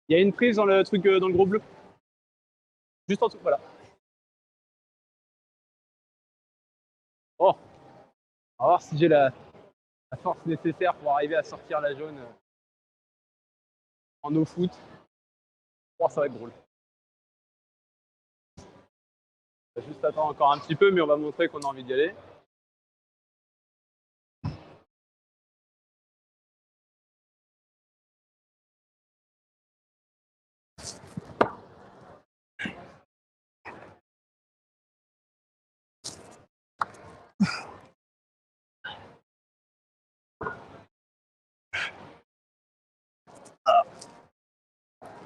Il y a une prise dans le truc, dans le gros bleu. Juste en dessous, voilà. Bon, on va voir si j'ai la force nécessaire pour arriver à sortir la jaune en no foot. Oh, ça va être drôle. On va juste attendre encore un petit peu, mais on va montrer qu'on a envie d'y aller.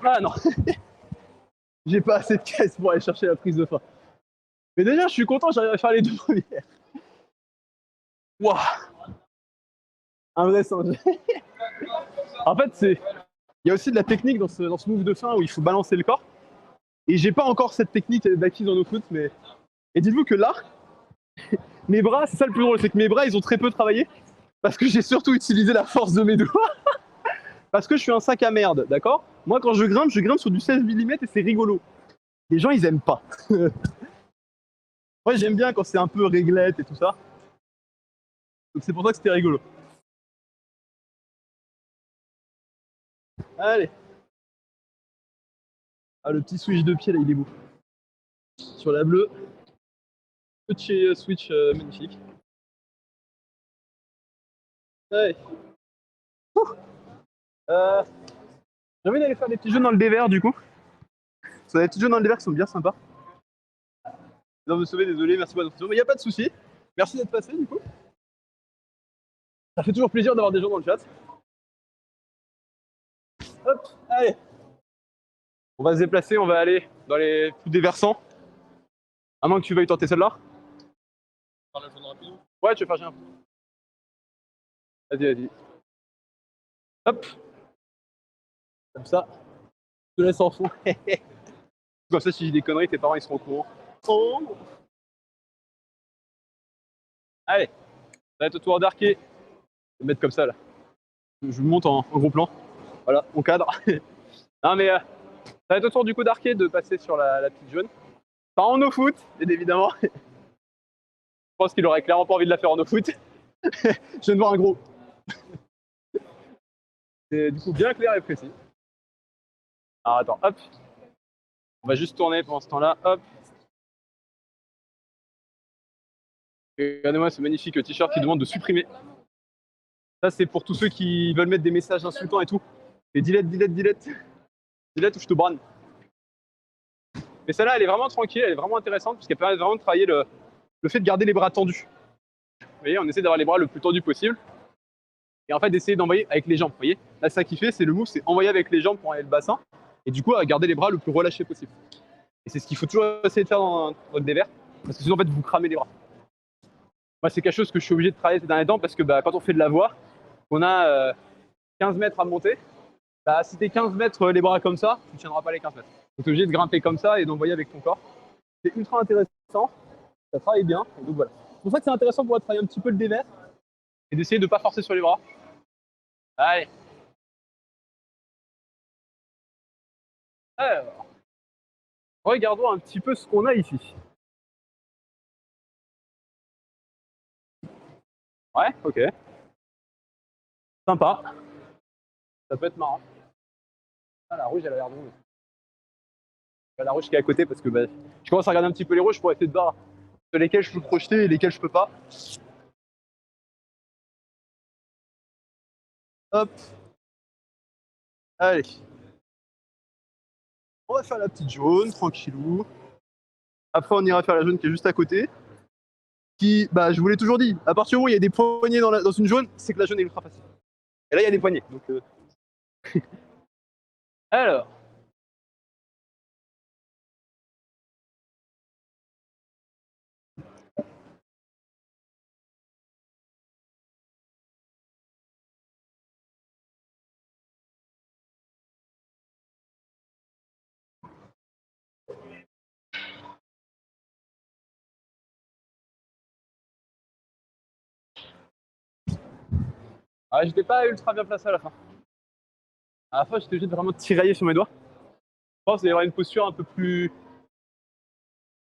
Ah non, j'ai pas assez de caisse pour aller chercher la prise de fin. Mais déjà, je suis content, j'arrive à faire les deux premières. Waouh, un vrai singe. En fait, il y a aussi de la technique dans ce move de fin où il faut balancer le corps. Et j'ai pas encore cette technique d'acquise en no foot, mais. Et dites-vous que là, mes bras, c'est ça le plus drôle, c'est que mes bras, ils ont très peu travaillé. Parce que j'ai surtout utilisé la force de mes doigts. Parce que je suis un sac à merde, d'accord? Moi, quand je grimpe sur du 16 mm et c'est rigolo. Les gens, ils aiment pas. Moi, j'aime bien quand c'est un peu réglette et tout ça. Donc c'est pour ça que c'était rigolo. Allez. Ah, le petit switch de pied, là, il est beau. Sur la bleue. Petit switch magnifique. Allez. J'ai envie d'aller faire des petits jeux dans le dévers, du coup. Ça a des petits jeux dans le dévers qui sont bien sympas. Non, me sauver, désolé, merci pour l'attention. Mais il n'y a pas de souci. Merci d'être passé, du coup. Ça fait toujours plaisir d'avoir des gens dans le chat. Hop, allez. On va se déplacer, on va aller dans les plus des versants. À moins que tu veuilles tenter celle-là. Ouais, tu veux faire un peu. Vas-y, vas-y. Hop. Comme ça. Je te laisse en fond. Comme ça, si j'ai des conneries, tes parents ils seront au courant. Oh. Allez, ça va être au tour d'arquer. Je vais me mettre comme ça là. Je monte en gros plan. Voilà, on cadre. Non mais ça va être au tour du coup d'arquer de passer sur la petite jaune. Pas en no foot, bien évidemment. Je pense qu'il aurait clairement pas envie de la faire en no foot. Je viens de voir un gros. C'est du coup bien clair et précis. Alors attends, hop. On va juste tourner pendant ce temps-là, hop. Regardez-moi ce magnifique t-shirt qui demande de supprimer. Ça c'est pour tous ceux qui veulent mettre des messages insultants et tout. Et delete ou je te branne. Mais celle-là elle est vraiment tranquille, elle est vraiment intéressante parce qu'elle permet vraiment de travailler le fait de garder les bras tendus. Vous voyez, on essaie d'avoir les bras le plus tendus possible. Et en fait d'essayer d'envoyer avec les jambes. Vous voyez, là ça qui fait, c'est le move, c'est envoyer avec les jambes pour envoyer le bassin. Et du coup, à garder les bras le plus relâchés possible. Et c'est ce qu'il faut toujours essayer de faire dans votre dévers. Parce que sinon, en fait, vous cramez les bras. Moi, c'est quelque chose que je suis obligé de travailler ces derniers temps parce que quand on fait de la voix, on a 15 mètres à monter. Si t'es 15 mètres les bras comme ça, tu ne tiendras pas les 15 mètres. Donc, tu es obligé de grimper comme ça et d'envoyer avec ton corps. C'est ultra intéressant. Ça travaille bien. Et donc, voilà. C'est pour ça que c'est intéressant pour travailler un petit peu le dévers et d'essayer de ne pas forcer sur les bras. Allez. Alors, regardons un petit peu ce qu'on a ici. Ouais, ok. Sympa. Ça peut être marrant. Ah, la rouge, elle a l'air drôle. La rouge qui est à côté parce que je commence à regarder un petit peu les rouges pour essayer de voir sur lesquels je peux projeter et lesquels je peux pas. Hop. Allez. On va faire la petite jaune, tranquillou. Après, on ira faire la jaune qui est juste à côté. Qui, je vous l'ai toujours dit, à partir du moment où il y a des poignées dans une jaune, c'est que la jaune est ultra facile. Et là, il y a des poignées. Donc, Alors. Ah, j'étais pas ultra bien placé à la fin. À la fin, j'étais obligé de vraiment tirailler sur mes doigts. Je pense qu'il y avoir une posture un peu plus.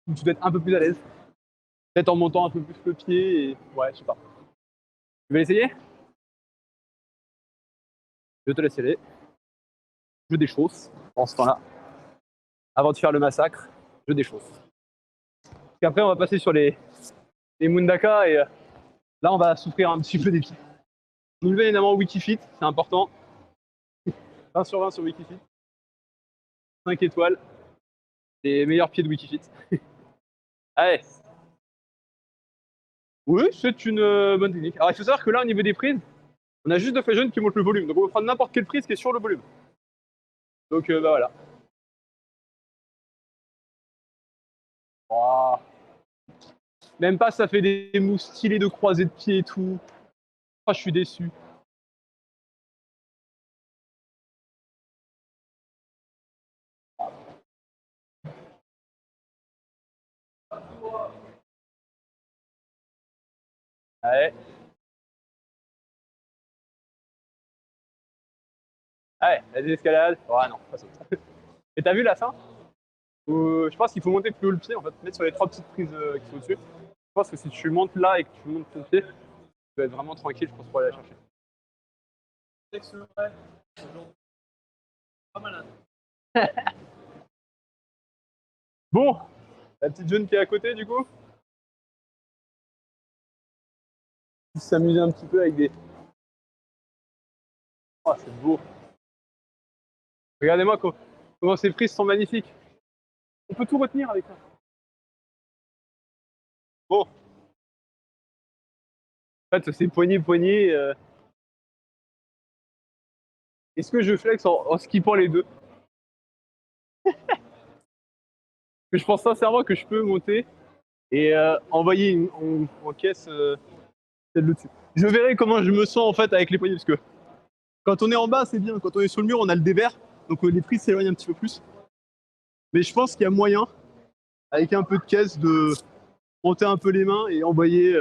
Où tu dois être un peu plus à l'aise. Peut-être en montant un peu plus le pied et. Ouais, je sais pas. Tu veux l'essayer? Je te laisse aller. Je déchausse en ce temps-là. Avant de faire le massacre, je déchausse. Et après, on va passer sur les Mundaka et là, on va souffrir un petit peu des pieds. Nous levons évidemment Wikifit, c'est important. 20 sur 20 sur Wikifit. 5 étoiles. Les meilleurs pieds de Wikifit. Allez. Oui, c'est une bonne technique. Alors, il faut savoir que là, au niveau des prises, on a juste deux flèches jaunes qui montent le volume. Donc, on peut prendre n'importe quelle prise qui est sur le volume. Donc, voilà. Oh. Même pas, ça fait des moves stylés de croisée de pied et tout. Oh, je suis déçu. Allez. Allez, la désescalade. Oh non, pas ça. Et t'as vu la fin? Je pense qu'il faut monter plus haut le pied, en fait, mettre sur les trois petites prises qui sont au-dessus. Je pense que si tu montes là et que tu montes ton pied, tu vas être vraiment tranquille, je pense, pour aller la chercher. Pas malade. Bon, la petite jaune qui est à côté, du coup. S'amuser un petit peu avec des. Oh, c'est beau. Regardez-moi comment ces prises sont magnifiques. On peut tout retenir avec ça. Bon. En fait, c'est poignée. Est-ce que je flex en skippant les deux? Je pense sincèrement que je peux monter et envoyer en caisse celle de dessus. Je verrai comment je me sens en fait avec les poignées parce que quand on est en bas, c'est bien. Quand on est sur le mur, on a le dévers. Donc les prises s'éloignent un petit peu plus. Mais je pense qu'il y a moyen, avec un peu de caisse, de monter un peu les mains et envoyer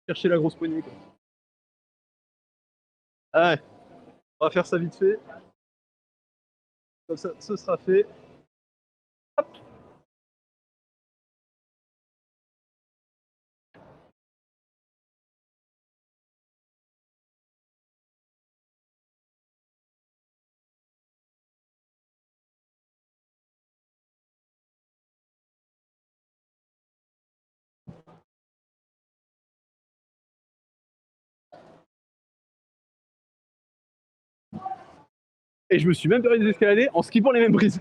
chercher la grosse poignée, quoi. Ouais, on va faire ça vite fait. Comme ça, ce sera fait. Hop. Et je me suis même permis d'escalader en skippant les mêmes prises.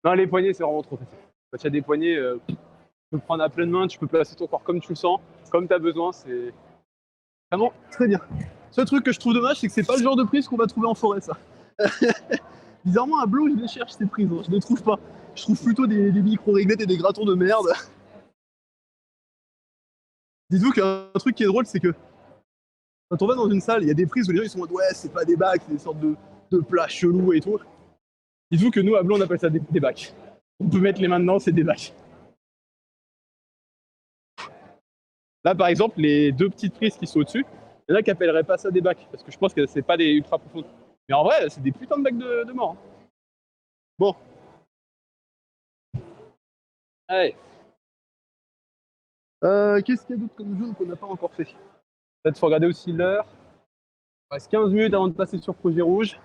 Non, les poignées, c'est vraiment trop facile. Quand il y a des poignées, tu peux le prendre à pleine main, tu peux placer ton corps comme tu le sens, comme tu as besoin, c'est vraiment très bien. Seul truc que je trouve dommage, c'est que c'est pas le genre de prise qu'on va trouver en forêt, ça. Bizarrement, à Blo, je les cherche ces prises, hein. Je les trouve pas. Je trouve plutôt des micro-réglettes et des gratons de merde. Dites-vous qu'un truc qui est drôle, c'est que quand on va dans une salle, il y a des prises où les gens ils sont en mode ouais, c'est pas des bacs, c'est des sortes de plats chelous et tout. Dites-vous que nous, à Blo, on appelle ça des bacs. On peut mettre les mains dedans, c'est des bacs. Là, par exemple, les deux petites prises qui sont au-dessus, il y en a qui appelleraient pas ça des bacs, parce que je pense que c'est pas des ultra profondes. Mais en vrai, c'est des putains de bacs de mort. Hein. Bon. Allez. Qu'est-ce qu'il y a d'autre comme zone qu'on n'a pas encore fait? Peut-être faut regarder aussi l'heure. Il reste 15 minutes avant de passer sur projet rouge.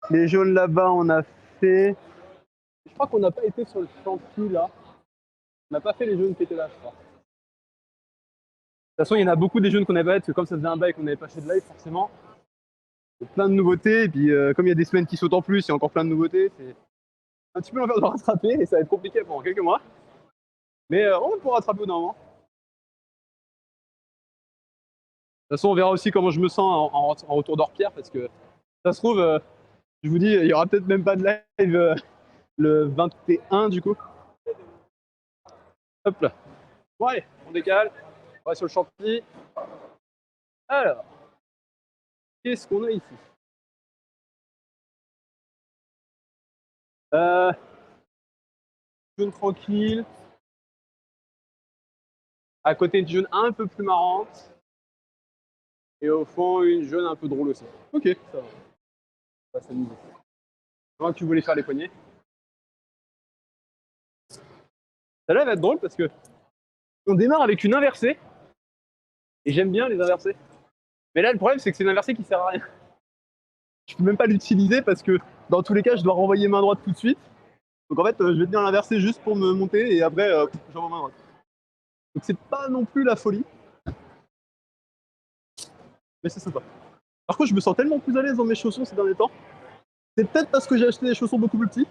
Les jaunes là-bas, on a fait. Je crois qu'on n'a pas été sur le chantier là. On n'a pas fait les jaunes qui étaient là, je crois. De toute façon, il y en a beaucoup des jaunes qu'on n'avait pas fait, parce que comme ça faisait un bail qu'on n'avait pas fait de live, forcément. Il y a plein de nouveautés, et puis comme il y a des semaines qui sautent en plus, il y a encore plein de nouveautés. C'est un petit peu l'envers de rattraper, et ça va être compliqué pendant quelques mois. Mais on pourra rattraper au d'un moment. De toute façon, on verra aussi comment je me sens en retour d'Orpierre, parce que ça se trouve, je vous dis, il y aura peut-être même pas de live le 21 du coup. Hop là. Bon allez, on décale. On va sur le chantier. Alors, qu'est-ce qu'on a ici? Jaune tranquille. À côté, une jaune un peu plus marrante. Et au fond, une jaune un peu drôle aussi. Ok, ça va. On va s'amuser. Avant que tu voulais faire les poignets. Celle-là va être drôle parce que on démarre avec une inversée. Et j'aime bien les inversées. Mais là, le problème, c'est que c'est une inversée qui sert à rien. Je peux même pas l'utiliser parce que dans tous les cas, je dois renvoyer main droite tout de suite. Donc en fait, je vais tenir l'inversée juste pour me monter et après, j'envoie main droite. Donc c'est pas non plus la folie. Mais c'est sympa. Par contre, je me sens tellement plus à l'aise dans mes chaussons ces derniers temps. C'est peut-être parce que j'ai acheté des chaussons beaucoup plus petits.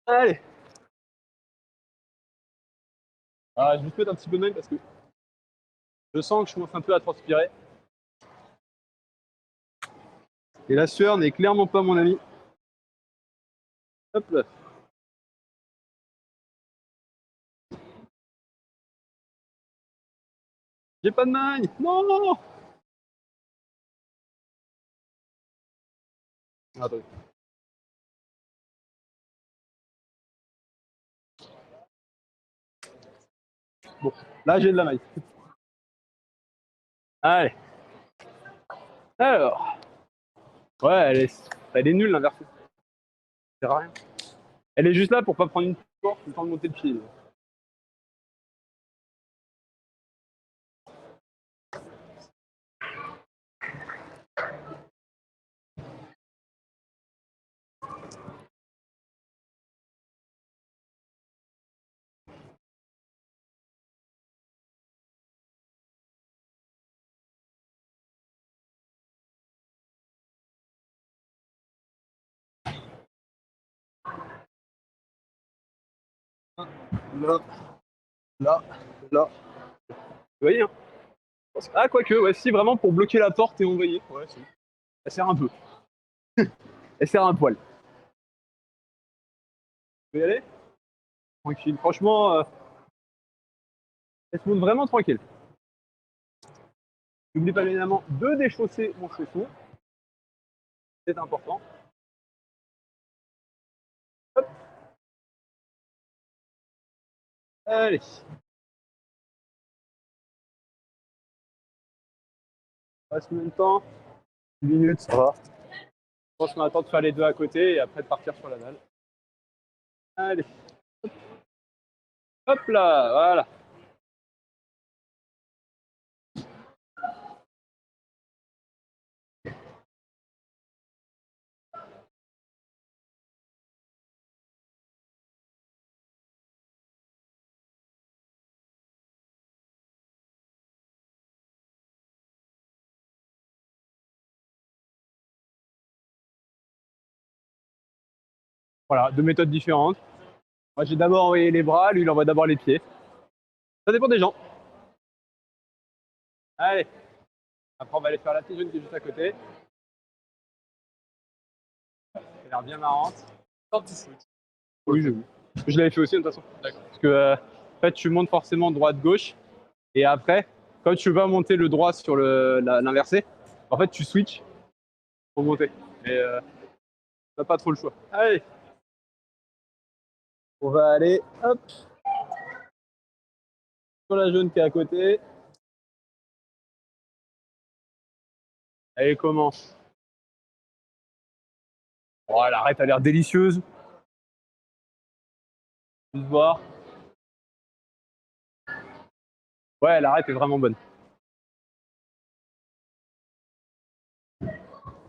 Allez. Ah, je vais juste mettre un petit peu de même parce que je sens que je commence un peu à transpirer. Et la sueur n'est clairement pas mon ami. Hop là. J'ai pas de maille. Non, non, non. Attendez. Bon, là j'ai de la maille. Allez. Alors. Ouais, elle est nulle l'inversée. Ça sert à rien. Elle est juste là pour pas prendre une porte le temps de monter le pied. Là, là, là. Vous voyez, hein. Ah, quoique, ouais, si, vraiment pour bloquer la porte et envoyer. Ouais, si. Elle sert un peu. Elle sert un poil. Vous pouvez y aller? Tranquille. Franchement, elle se montre vraiment tranquille. N'oubliez pas évidemment de déchausser mon chausson. C'est important. Hop, allez. On reste combien de temps? 10 minutes, ça va. Je pense qu'on attend de faire les deux à côté et après de partir sur la dalle. Allez, hop là, voilà. Voilà, deux méthodes différentes. Moi, j'ai d'abord envoyé les bras, lui, il envoie d'abord les pieds. Ça dépend des gens. Allez, après, on va aller faire la petite jeune qui est juste à côté. Elle a l'air bien marrante. Sorti switch. Oui, j'ai vu. Je l'avais fait aussi de toute façon. D'accord. Parce que, en fait, tu montes forcément droite-gauche. Et après, quand tu vas monter le droit sur l'inversé, en fait, tu switches pour monter. Et t'as pas trop le choix. Allez, on va aller, hop, sur la jaune qui est à côté. Allez, commence. Oh, l'arrête a l'air délicieuse. Juste voir. Ouais, l'arrête est vraiment bonne.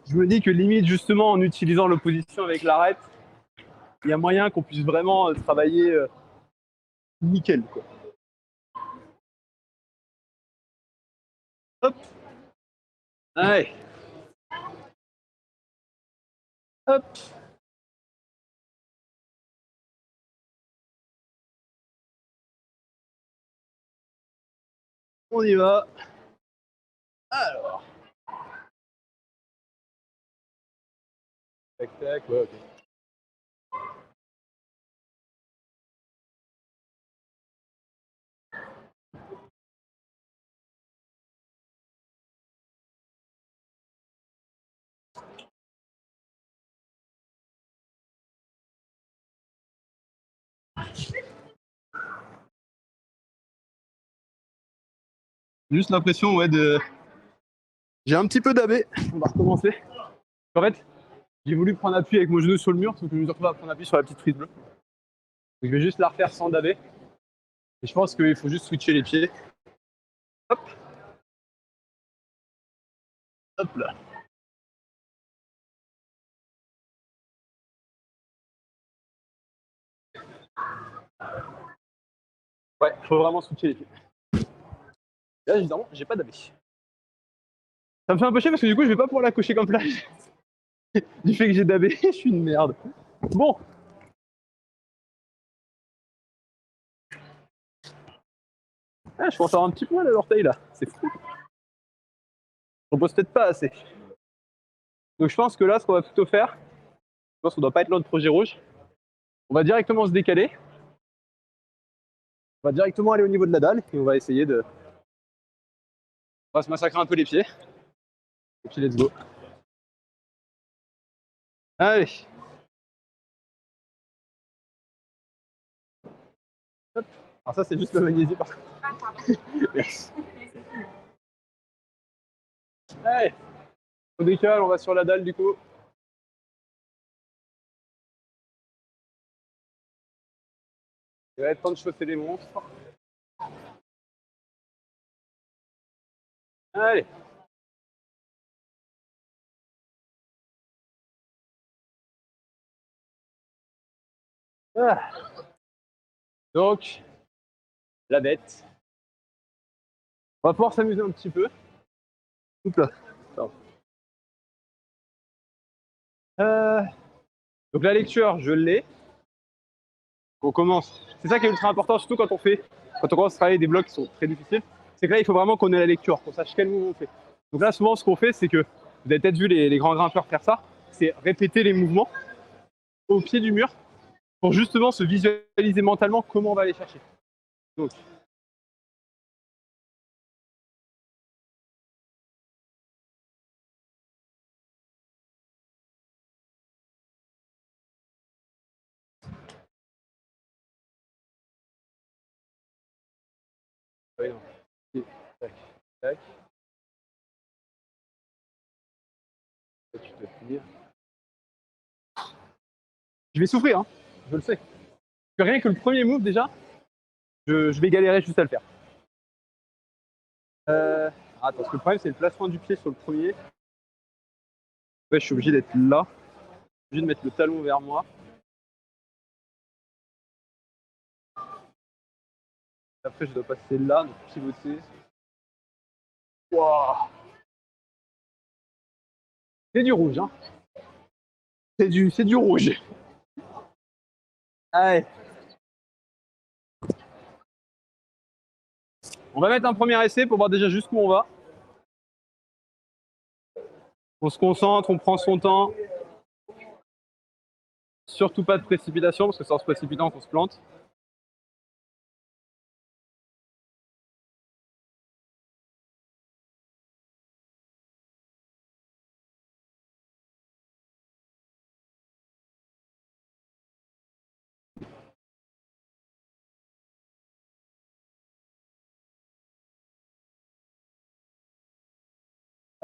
Je me dis que limite, justement, en utilisant l'opposition avec l'arrête, il y a moyen qu'on puisse vraiment travailler nickel, quoi. Hop. Allez. Hop. On y va. Alors. Tac, tac, ouais, ok. Juste l'impression, ouais, de. J'ai un petit peu dabé. On va recommencer. En fait, j'ai voulu prendre appui avec mon genou sur le mur, sauf que je me suis retrouvé à prendre appui sur la petite frise bleue. Donc, je vais juste la refaire sans daber. Et je pense qu'il faut juste switcher les pieds. Hop. Hop là. Ouais, faut vraiment switcher les pieds. Et là, évidemment, j'ai pas dabé. Ça me fait un peu chier parce que du coup, je vais pas pouvoir la cocher comme plage. Du fait que j'ai dabé, je suis une merde. Bon. Ah, je pense avoir un petit peu mal à l'orteil là. C'est fou. On repose peut-être pas assez. Donc je pense que là, ce qu'on va plutôt faire, je pense qu'on doit pas être loin de projet rouge. On va directement se décaler. On va directement aller au niveau de la dalle et on va essayer de. On va se massacrer un peu les pieds. Et puis let's go. Allez. Hop. Alors ça, c'est juste le magnésie par contre. Merci. Allez. On décale, on va sur la dalle du coup. Il va être temps de chauffer les monstres. Allez. Ah. Donc, la bête. On va pouvoir s'amuser un petit peu. Oups là. Euh, donc la lecture, je l'ai. On commence. C'est ça qui est ultra important, surtout quand on commence à travailler des blocs qui sont très difficiles. C'est que là, il faut vraiment qu'on ait la lecture, qu'on sache quel mouvement on fait. Donc là, souvent, ce qu'on fait, c'est que vous avez peut-être vu les grands grimpeurs faire ça, c'est répéter les mouvements au pied du mur pour justement se visualiser mentalement comment on va aller chercher. Donc, Ouais, non. Et tac, tac. Là, tu dois finir. Je vais souffrir, hein. Je le sais. Que rien que le premier move, déjà, je vais galérer juste à le faire. Attends, parce que le problème, c'est le placement du pied sur le premier. Ouais, je suis obligé d'être là. Je suis obligé de mettre le talon vers moi. Après, je dois passer là, donc pivoter. Wow. C'est du rouge, hein. C'est du rouge. Allez. On va mettre un premier essai pour voir déjà jusqu'où on va. On se concentre, on prend son temps. Surtout pas de précipitation, parce que c'est en se précipitant qu'on se plante.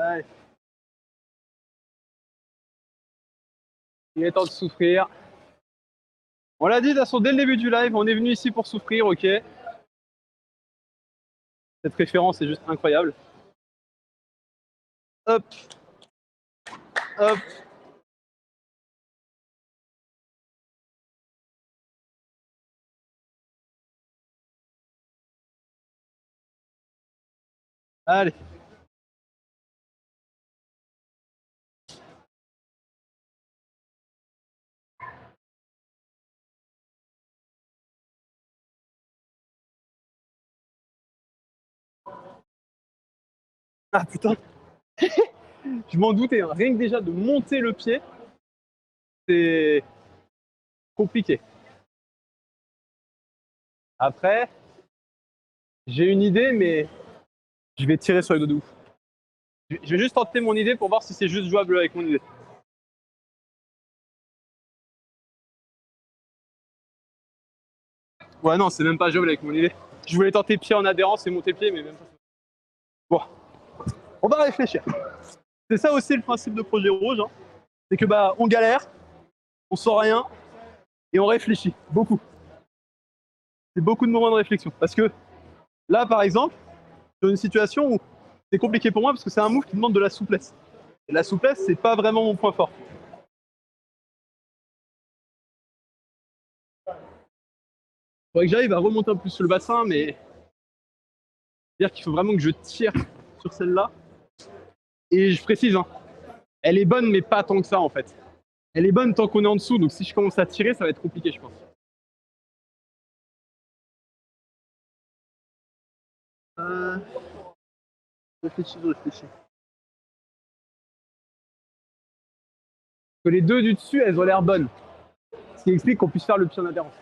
Allez. Il est temps de souffrir. On l'a dit de toute façon dès le début du live, on est venu ici pour souffrir, ok. Cette référence est juste incroyable. Hop, hop. Allez. Ah putain. Je m'en doutais, hein. Rien que déjà de monter le pied, c'est compliqué. Après, j'ai une idée, mais je vais tirer sur les dos de ouf. Je vais juste tenter mon idée pour voir si c'est juste jouable avec mon idée. Ouais, non, c'est même pas jouable avec mon idée. Je voulais tenter pied en adhérence et monter pied, mais même pas. Bon, on va réfléchir. C'est ça aussi le principe de Projet Rouge, hein. C'est que bah on galère, on sent rien et on réfléchit beaucoup. C'est beaucoup de moments de réflexion. Parce que là, par exemple, sur une situation où c'est compliqué pour moi parce que c'est un move qui demande de la souplesse. Et la souplesse, c'est pas vraiment mon point fort. Faudrait que j'arrive à remonter un peu plus le bassin, mais c'est-à-dire qu'il faut vraiment que je tire sur celle-là. Et je précise, hein, elle est bonne, mais pas tant que ça en fait. Elle est bonne tant qu'on est en dessous, donc si je commence à tirer, ça va être compliqué, je pense. Euh... Réfléchis, réfléchis. Que les deux du dessus, elles ont l'air bonnes. Ce qui explique qu'on puisse faire le pied en adhérence.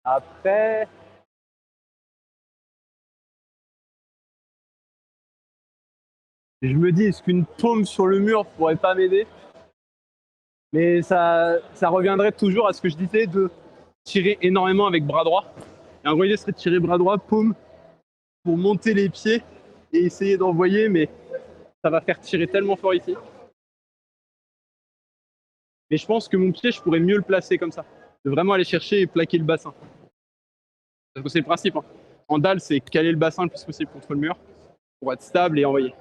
Après, je me dis, est-ce qu'une paume sur le mur pourrait pas m'aider? Mais ça reviendrait toujours à ce que je disais de tirer énormément avec bras droit. Et en gros, l'idée serait de tirer bras droit, paume, pour monter les pieds et essayer d'envoyer, mais ça va faire tirer tellement fort ici. Mais je pense que mon pied, je pourrais mieux le placer comme ça. De vraiment aller chercher et plaquer le bassin. Parce que c'est le principe, hein. En dalle, c'est caler le bassin le plus possible contre le mur pour être stable et envoyer.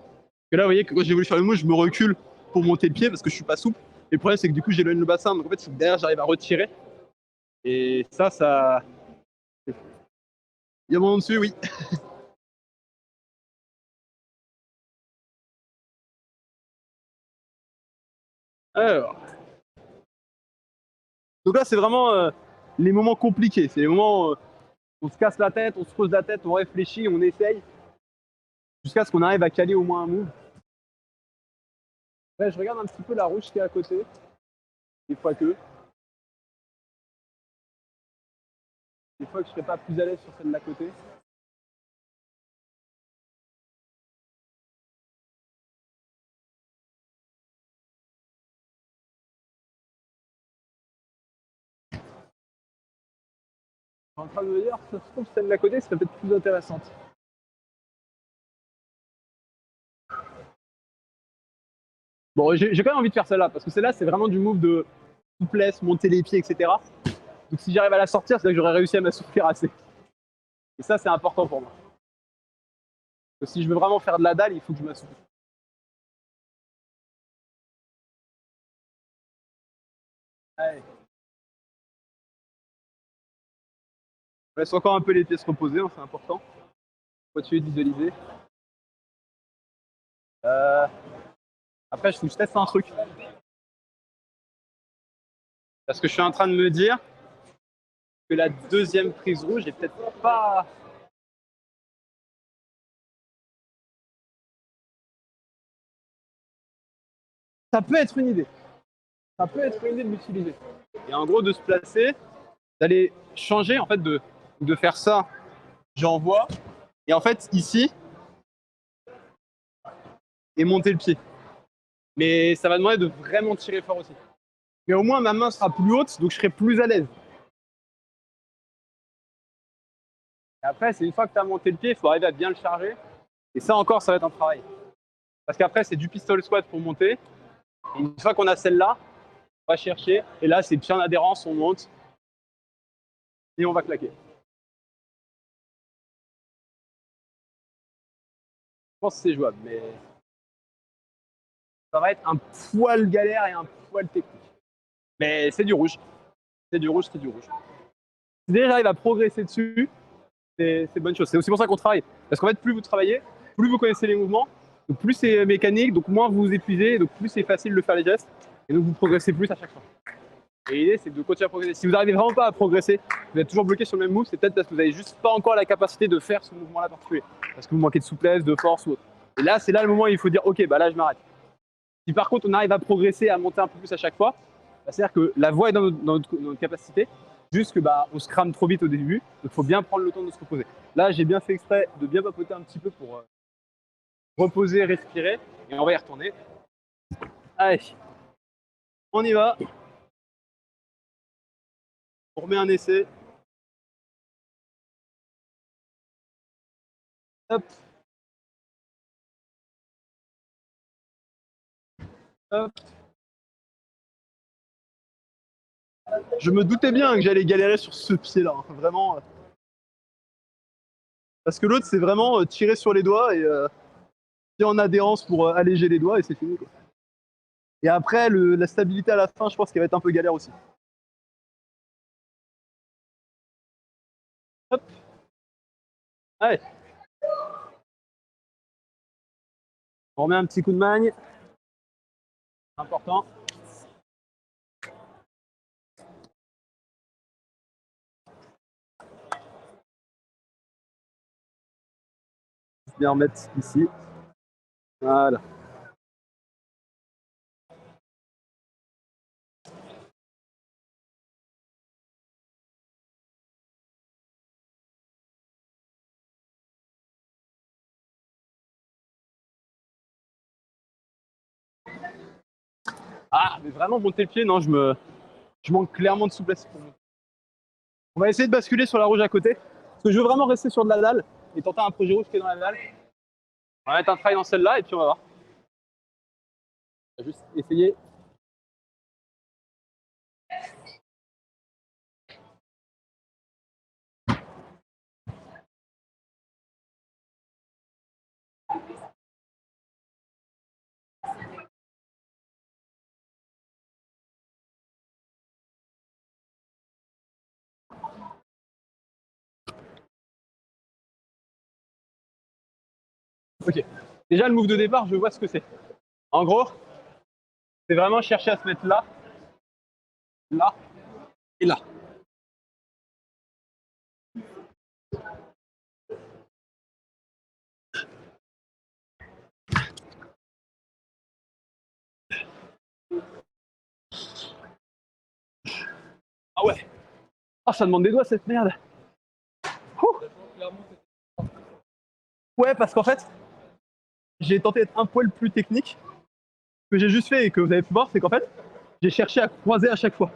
Et là, vous voyez que quand j'ai voulu faire le move, je me recule pour monter le pied parce que je suis pas souple. Et le problème, c'est que du coup, j'éloigne le bassin. Donc en fait, il faut que derrière, j'arrive à retirer. Et ça. Il y a mon nom dessus, oui. Alors. Donc là, c'est vraiment les moments compliqués. C'est les moments où on se casse la tête, on se pose la tête, on réfléchit, on essaye. Jusqu'à ce qu'on arrive à caler au moins un move. Ouais, je regarde un petit peu la rouge qui est à côté. Des fois que. Des fois que je serais pas plus à l'aise sur celle d'à côté. suis en train de me dire, ça se trouve, celle d'à côté serait peut-être plus intéressante. Bon, j'ai quand même envie de faire celle-là, parce que celle-là, c'est vraiment du move de souplesse, monter les pieds, etc. Donc si j'arrive à la sortir, c'est là que j'aurais réussi à m'assouplir assez. Et ça, c'est important pour moi. Parce que si je veux vraiment faire de la dalle, il faut que je m'assouplisse. Allez. On laisse encore un peu les pieds se reposer, hein, c'est important. Continuer de visualiser. Après, il faut que je teste un truc. Parce que je suis en train de me dire que la deuxième prise rouge est peut-être pas. Ça peut être une idée. Ça peut être une idée de l'utiliser. Et en gros, de se placer, d'aller changer, en fait, de faire ça, j'envoie. Et en fait, ici, et monter le pied. Mais ça va demander de vraiment tirer fort aussi. Mais au moins, ma main sera plus haute, donc je serai plus à l'aise. Et après, c'est une fois que tu as monté le pied, il faut arriver à bien le charger. Et ça encore, ça va être un travail. Parce qu'après, c'est du pistol squat pour monter. Et une fois qu'on a celle-là, on va chercher. Et là, c'est pied en adhérence, on monte. Et on va claquer. Je pense que c'est jouable, mais ça va être un poil galère et un poil technique. Mais c'est du rouge. C'est du rouge, c'est du rouge. Si déjà j'arrive à progresser dessus, c'est bonne chose. C'est aussi pour ça qu'on travaille. Parce qu'en fait, plus vous travaillez, plus vous connaissez les mouvements, donc plus c'est mécanique, donc moins vous vous épuisez, donc plus c'est facile de faire les gestes, et donc vous progressez plus à chaque fois. Et l'idée, c'est de continuer à progresser. Si vous n'arrivez vraiment pas à progresser, vous êtes toujours bloqué sur le même move, c'est peut-être parce que vous n'avez juste pas encore la capacité de faire ce mouvement-là particulier. Parce que vous manquez de souplesse, de force ou autre. Et là, c'est là le moment où il faut dire, ok, bah là, je m'arrête. Si par contre, on arrive à progresser, à monter un peu plus à chaque fois, bah, c'est-à-dire que la voie est dans notre capacité, juste que bah, on se crame trop vite au début, donc il faut bien prendre le temps de se reposer. Là, j'ai bien fait exprès de bien papoter un petit peu pour reposer, respirer, et on va y retourner. Allez, on y va. On remet un essai. Hop. Hop. Je me doutais bien que j'allais galérer sur ce pied-là, hein, vraiment. Parce que l'autre, c'est vraiment tirer sur les doigts et pied en adhérence pour alléger les doigts et c'est fini, quoi. Et après, la stabilité à la fin, je pense qu'elle va être un peu galère aussi. Hop. Allez. On remet un petit coup de magne. Important. Bien remettre ici. Voilà. Ah, mais vraiment monter le pied, non, je manque clairement de souplesse pour monter. On va essayer de basculer sur la rouge à côté. Parce que je veux vraiment rester sur de la dalle et tenter un projet rouge qui est dans la dalle. On va mettre un travail dans celle-là et puis on va voir. On va juste essayer. Ok. Déjà, le move de départ, je vois ce que c'est. En gros, c'est vraiment chercher à se mettre là, là et là. Ah ouais. Ah, ça demande des doigts cette merde. Ouh. Ouais, parce qu'en fait, j'ai tenté d'être un poil plus technique. Ce que j'ai juste fait et que vous avez pu voir, c'est qu'en fait, j'ai cherché à croiser à chaque fois.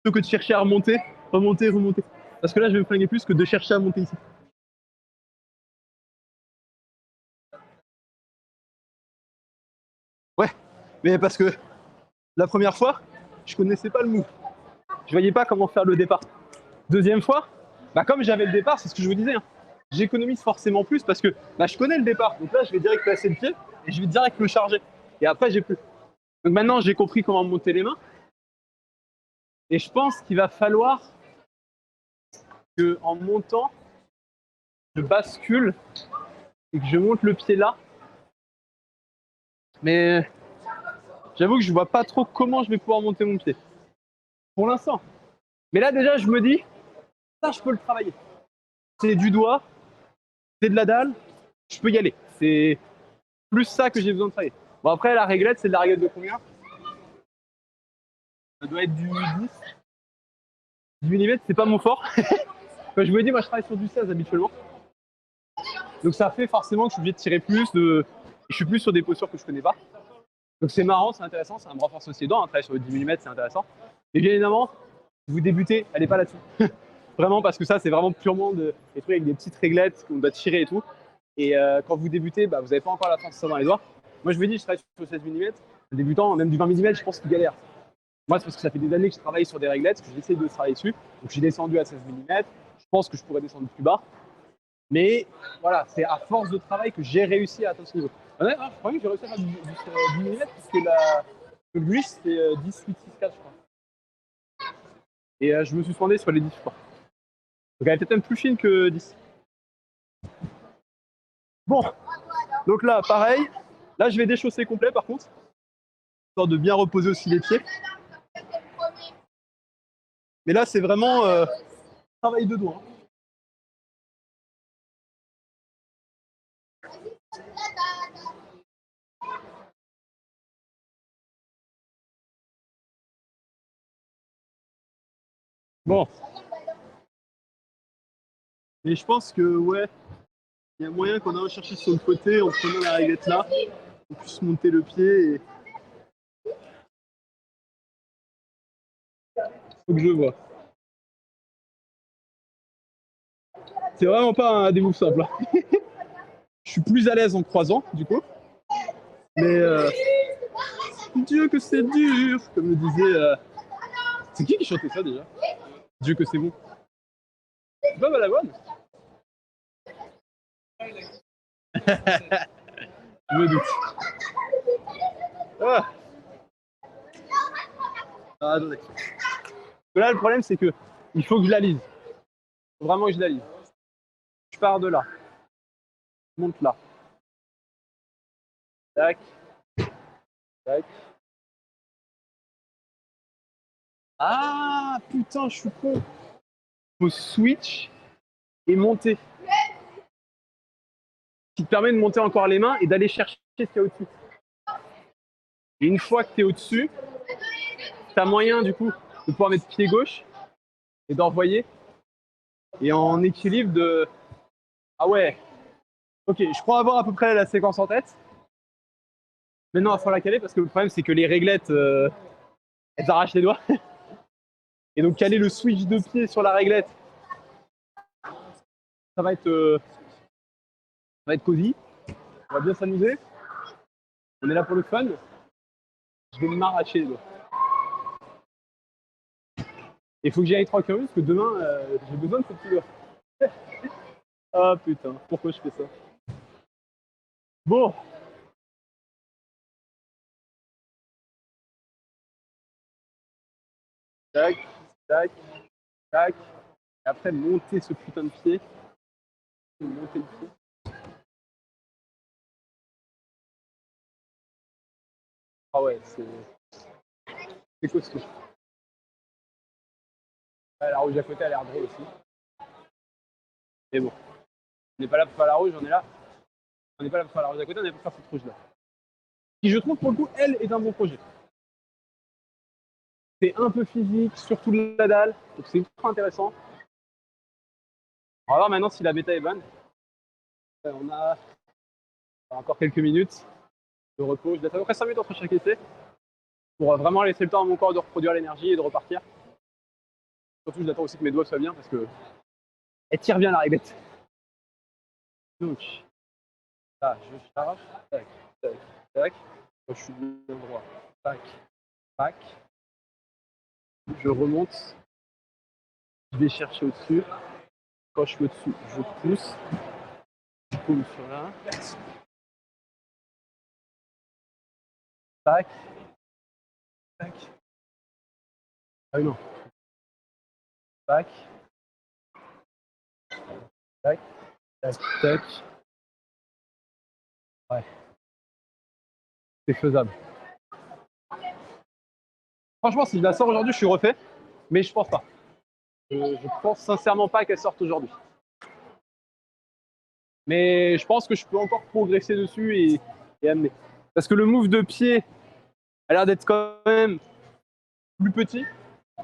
Plutôt que de chercher à remonter, remonter, remonter. Parce que là, je vais me flinguer plus que de chercher à monter ici. Ouais, mais parce que la première fois, je connaissais pas le move. Je voyais pas comment faire le départ. Deuxième fois, bah comme j'avais le départ, c'est ce que je vous disais, hein, j'économise forcément plus parce que bah, je connais le départ. Donc là, je vais direct placer le pied et je vais direct le charger. Et après, j'ai plus. Donc maintenant, j'ai compris comment monter les mains. Et je pense qu'il va falloir qu'en montant, je bascule et que je monte le pied là. Mais j'avoue que je vois pas trop comment je vais pouvoir monter mon pied. Pour l'instant. Mais là, déjà, je me dis, ça, je peux le travailler. C'est du doigt, c'est de la dalle, je peux y aller. C'est plus ça que j'ai besoin de travailler. Bon, après, la réglette, c'est de la réglette de combien? Ça doit être du 10. 10 mm, c'est pas mon fort. Comme je vous l'ai dit, moi, je travaille sur du 16 habituellement. Donc ça fait forcément que je suis obligé de tirer plus. Je suis plus sur des postures que je connais pas. Donc c'est marrant, c'est intéressant, ça me renforce aussi les dents. Travailler sur le 10 mm, c'est intéressant. Et bien évidemment, si vous débutez, allez pas là-dessus. Vraiment, parce que ça, c'est vraiment purement des trucs avec des petites réglettes qu'on doit tirer et tout. Et quand vous débutez, bah, vous n'avez pas encore la sensation dans les doigts. Moi, je vous dis, je travaille sur 16 mm. Le débutant, même du 20 mm, je pense qu'il galère. Moi, c'est parce que ça fait des années que je travaille sur des réglettes, que j'essaie de travailler dessus. Donc, j'ai descendu à 16 mm. Je pense que je pourrais descendre plus bas. Mais voilà, c'est à force de travail que j'ai réussi à atteindre ce niveau. Ouais, je crois que j'ai réussi à faire du 10 mm, parce que le glitch, c'est 10, 8, 6, 4, je crois. Et je me suis suspendé sur les 10, je crois. Donc, elle est peut-être même plus fine que 10. Bon, donc là, pareil. Là, je vais déchausser complet, par contre, histoire de bien reposer aussi les pieds. Mais là, c'est vraiment travail de doigts. Bon. Et je pense que, ouais, il y a moyen qu'on a recherché sur le côté en prenant la réglette là, on puisse monter le pied et. Faut que je vois. C'est vraiment pas un des moves simples. Je suis plus à l'aise en croisant, du coup. Mais Dieu que c'est dur, comme le disait. C'est qui chantait ça déjà? Dieu que c'est bon. C'est pas Balavoine? Je me doute. Ah. Ah, attendez. Là, le problème, c'est que il faut que je la lise. Faut vraiment que je la lise. Je pars de là. Je monte là. Tac. Tac. Ah, putain, je suis con. Faut switch et monter. Qui te permet de monter encore les mains et d'aller chercher ce qu'il y a au-dessus. Et une fois que tu es au-dessus, tu as moyen du coup de pouvoir mettre pied gauche et d'envoyer. Et en équilibre de. Ah ouais. Ok, je crois avoir à peu près la séquence en tête. Maintenant, il va falloir la caler parce que le problème, c'est que les réglettes, elles arrachent les doigts. Et donc, caler le switch de pied sur la réglette, ça va être cosy. On va bien s'amuser. On est là pour le fun. Je vais m'arracher les doigts. Il faut que j'y aille tranquillement parce que demain, j'ai besoin de ce petit doigt. Ah putain, pourquoi je fais ça? Bon. Tac, tac, tac. Et après, monter ce putain de pied. Monter le pied. Ah ouais, c'est costaud. Ouais, la rouge à côté a l'air drôle aussi. Mais bon, on n'est pas là pour faire la rouge, on est là. On n'est pas là pour faire la rouge à côté, on est là pour faire cette rouge là. Qui je trouve pour le coup, elle est un bon projet. C'est un peu physique, surtout de la dalle, donc c'est ultra intéressant. On va voir maintenant si la bêta est bonne. On a encore quelques minutes de repos. Je laisse à peu près 5 minutes entre chaque essai pour vraiment laisser le temps à mon corps de reproduire l'énergie et de repartir. Surtout, j'attends aussi que mes doigts soient bien parce que elle tire bien la réglette. Donc, là, je charge. Tac, tac, tac. Quand je suis bien droit. Tac, tac. Je remonte. Je vais chercher au-dessus. Quand je suis au-dessus, je pousse. Je pousse sur là. Tac. Tac. Ah oui, non. Tac. Tac. Tac. Tac. Ouais. C'est faisable. Franchement, si je la sors aujourd'hui, je suis refait. Mais je pense pas. Je pense sincèrement pas qu'elle sorte aujourd'hui. Mais je pense que je peux encore progresser dessus et amener. Parce que le move de pied a l'air d'être quand même plus petit,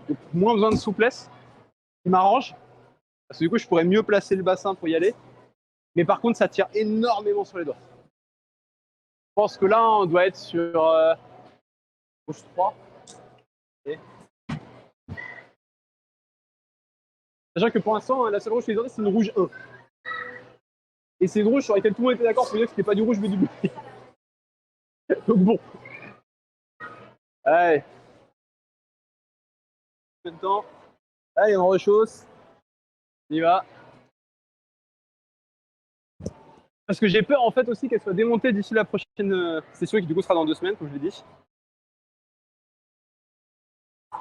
donc moins besoin de souplesse, qui m'arrange. Parce que du coup, je pourrais mieux placer le bassin pour y aller. Mais par contre, ça tire énormément sur les doigts. Je pense que là, on doit être sur gauche 3. Okay. Sachant que pour l'instant, la seule rouge que j'ai donnée, c'est une rouge 1. Et c'est une rouge sur laquelle tout le monde était d'accord pour dire que c'était pas du rouge mais du bleu. Donc bon. Allez. En même temps. Allez, on rechausse. On y va. Parce que j'ai peur en fait aussi qu'elle soit démontée d'ici la prochaine session qui du coup sera dans 2 semaines, comme je l'ai dit.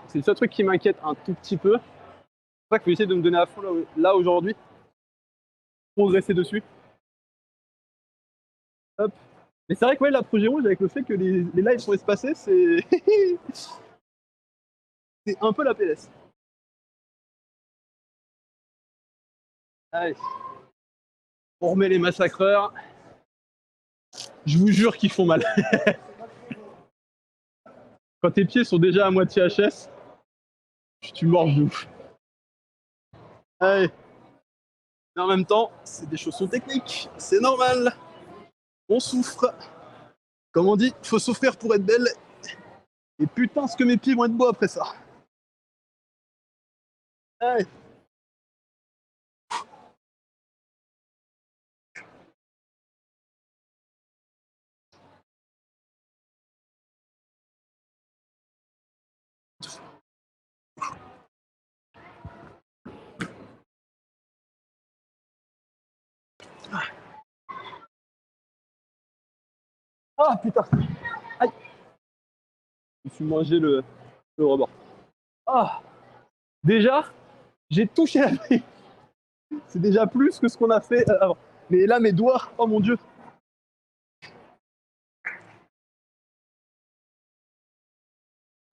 C'est le seul truc qui m'inquiète un tout petit peu. C'est pour ça qu'il faut essayer de me donner à fond là aujourd'hui. Progresser dessus. Hop. Mais c'est vrai que ouais, la projet rouge avec le fait que les lives sont espacés, c'est. C'est un peu la PLS. Allez. On remet les massacreurs. Je vous jure qu'ils font mal. Quand tes pieds sont déjà à moitié HS, tu mords de ouf. Allez. Mais en même temps, c'est des chaussons techniques. C'est normal. On souffre. Comme on dit, il faut souffrir pour être belle. Et putain, ce que mes pieds vont être beaux après ça. Allez. Ah putain. Aïe. Je me suis mangé le rebord. Ah. Déjà, j'ai touché la grille. C'est déjà plus que ce qu'on a fait avant. Mais là, mes doigts, oh mon dieu.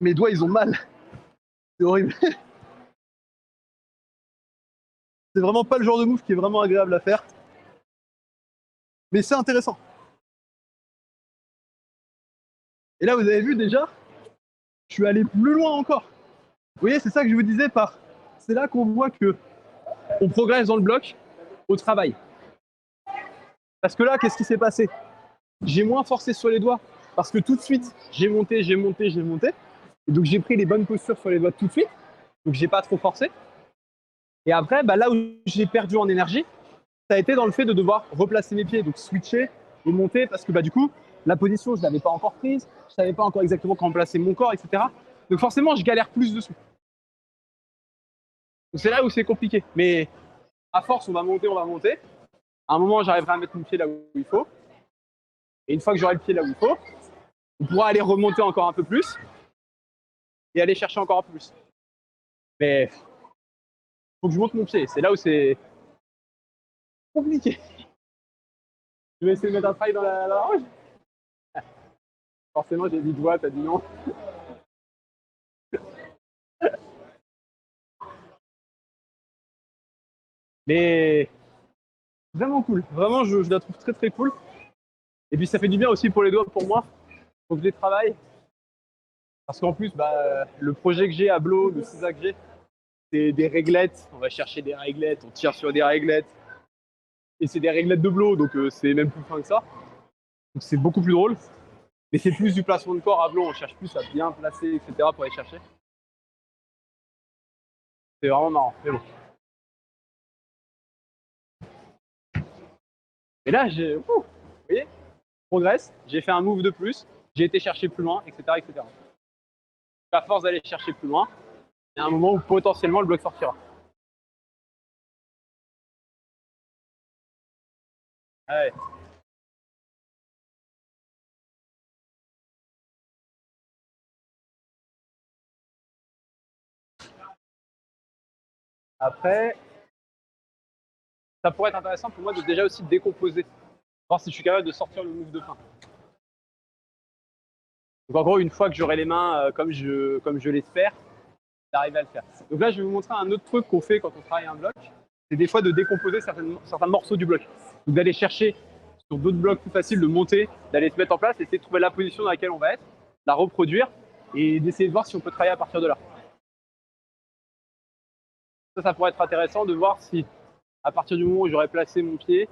Mes doigts, ils ont mal. C'est horrible. C'est vraiment pas le genre de move qui est vraiment agréable à faire. Mais c'est intéressant. Et là, vous avez vu déjà, je suis allé plus loin encore. Vous voyez, c'est ça que je vous disais par. C'est là qu'on voit que on progresse dans le bloc au travail. Parce que là, qu'est-ce qui s'est passé? J'ai moins forcé sur les doigts parce que tout de suite, j'ai monté. Et donc j'ai pris les bonnes postures sur les doigts tout de suite. Donc j'ai pas trop forcé. Et après, bah, là où j'ai perdu en énergie, ça a été dans le fait de devoir replacer mes pieds, donc switcher et monter parce que bah, du coup, la position, je l'avais pas encore prise, je savais pas encore exactement comment placer mon corps, etc. Donc forcément, je galère plus dessus. Donc c'est là où c'est compliqué. Mais à force, on va monter. À un moment, j'arriverai à mettre mon pied là où il faut. Et une fois que j'aurai le pied là où il faut, on pourra aller remonter encore un peu plus et aller chercher encore un peu plus. Mais faut que je monte mon pied. C'est là où c'est compliqué. Je vais essayer de mettre un trail dans la roche. Forcément, j'ai dit doigt, t'as dit non. Mais vraiment cool. Vraiment, je la trouve très très cool. Et puis ça fait du bien aussi pour les doigts, pour moi. Faut que je les travaille. Parce qu'en plus, bah, le projet que j'ai à Blo, le CISA que j'ai, c'est des réglettes. On va chercher des réglettes, on tire sur des réglettes. Et c'est des réglettes de Blo, donc c'est même plus fin que ça. Donc c'est beaucoup plus drôle. Mais c'est plus du placement de corps à Blo, on cherche plus à bien placer, etc. pour aller chercher. C'est vraiment marrant, mais bon. Et là, vous voyez, je progresse, j'ai fait un move de plus, j'ai été chercher plus loin, etc. etc. À force d'aller chercher plus loin, il y a un moment où potentiellement le bloc sortira. Ouais. Après, ça pourrait être intéressant pour moi de déjà aussi décomposer, voir si je suis capable de sortir le move de fin. Donc en gros, une fois que j'aurai les mains comme je l'espère, d'arriver à le faire. Donc là, je vais vous montrer un autre truc qu'on fait quand on travaille un bloc, c'est des fois de décomposer certains morceaux du bloc. Donc d'aller chercher sur d'autres blocs plus faciles, de monter, d'aller se mettre en place, essayer de trouver la position dans laquelle on va être, la reproduire et d'essayer de voir si on peut travailler à partir de là. Ça pourrait être intéressant de voir si, à partir du moment où j'aurais placé mon pied,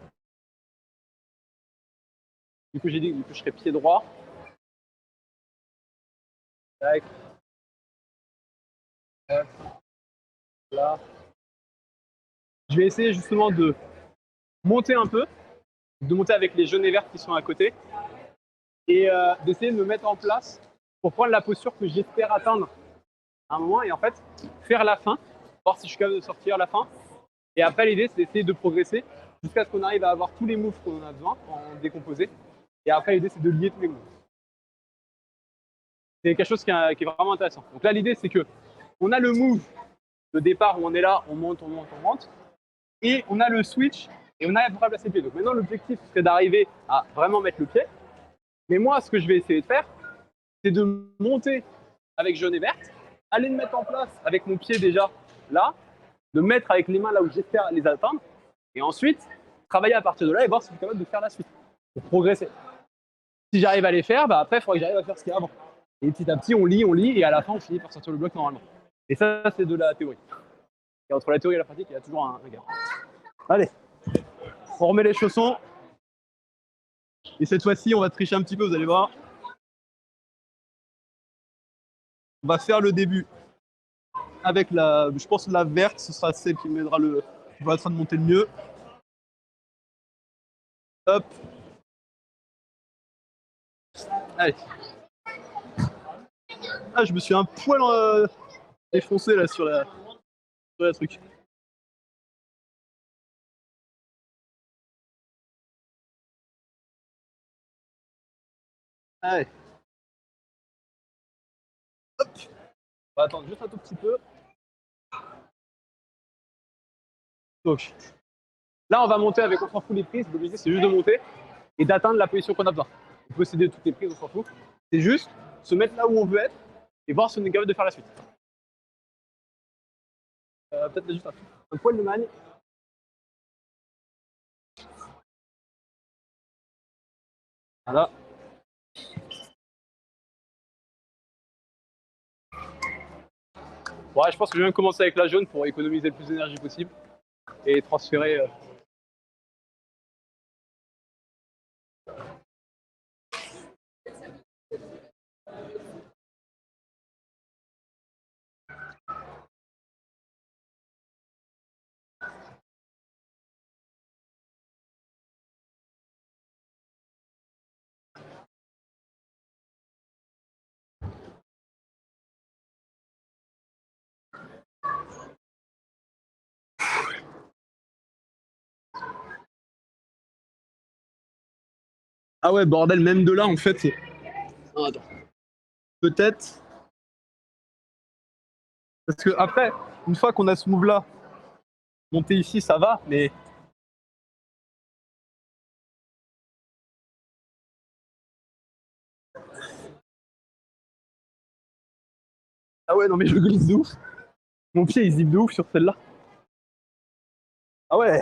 du coup j'ai dit que je serais pied droit. Tac. Là. Je vais essayer justement de monter un peu, de monter avec les jaunes et verts qui sont à côté, et d'essayer de me mettre en place pour prendre la posture que j'espère atteindre à un moment, et en fait faire la fin, voir si je suis capable de sortir la fin. Et après, l'idée, c'est d'essayer de progresser jusqu'à ce qu'on arrive à avoir tous les moves qu'on a besoin en décomposé. Et après, l'idée, c'est de lier tous les moves. C'est quelque chose qui est vraiment intéressant. Donc là, l'idée, c'est que on a le move de départ où on est là, on monte, on monte, on monte. Et on a le switch et on a à peu près placé le pied. Donc maintenant, l'objectif serait d'arriver à vraiment mettre le pied. Mais moi, ce que je vais essayer de faire, c'est de monter avec jaune et verte, aller me mettre en place avec mon pied déjà là, de mettre avec les mains là où j'espère les atteindre, et ensuite travailler à partir de là et voir si je suis capable de faire la suite, pour progresser. Si j'arrive à les faire, bah après, il faudrait que j'arrive à faire ce qu'il y a avant. Et petit à petit, on lit, et à la fin, on finit par sortir le bloc normalement. Et ça, c'est de la théorie. Et entre la théorie et la pratique, il y a toujours un gap. Allez, on remet les chaussons. Et cette fois-ci, on va tricher un petit peu, vous allez voir. On va faire le début avec je pense la verte, ce sera celle qui m'aidera qui va être en train de monter le mieux. Hop. Allez. Ah, je me suis un poil défoncé là sur la truc. Allez. Hop. On va attendre juste un tout petit peu. Donc, là, on va monter avec, on s'en fout les prises. L'objectif, c'est juste de monter et d'atteindre la position qu'on a besoin. On peut céder toutes les prises, on s'en fout. C'est juste se mettre là où on veut être et voir si on est capable de faire la suite. Peut-être juste un poil de magne. Voilà. Ouais, je pense que je vais même commencer avec la jaune pour économiser le plus d'énergie possible et transférer. Ah ouais, bordel, même de là, en fait. Ah, attends. Peut-être. Parce que après, une fois qu'on a ce move là, monter ici, ça va, mais. Ah ouais, non, mais je glisse de ouf. Mon pied, il zip de ouf sur celle-là. Ah ouais.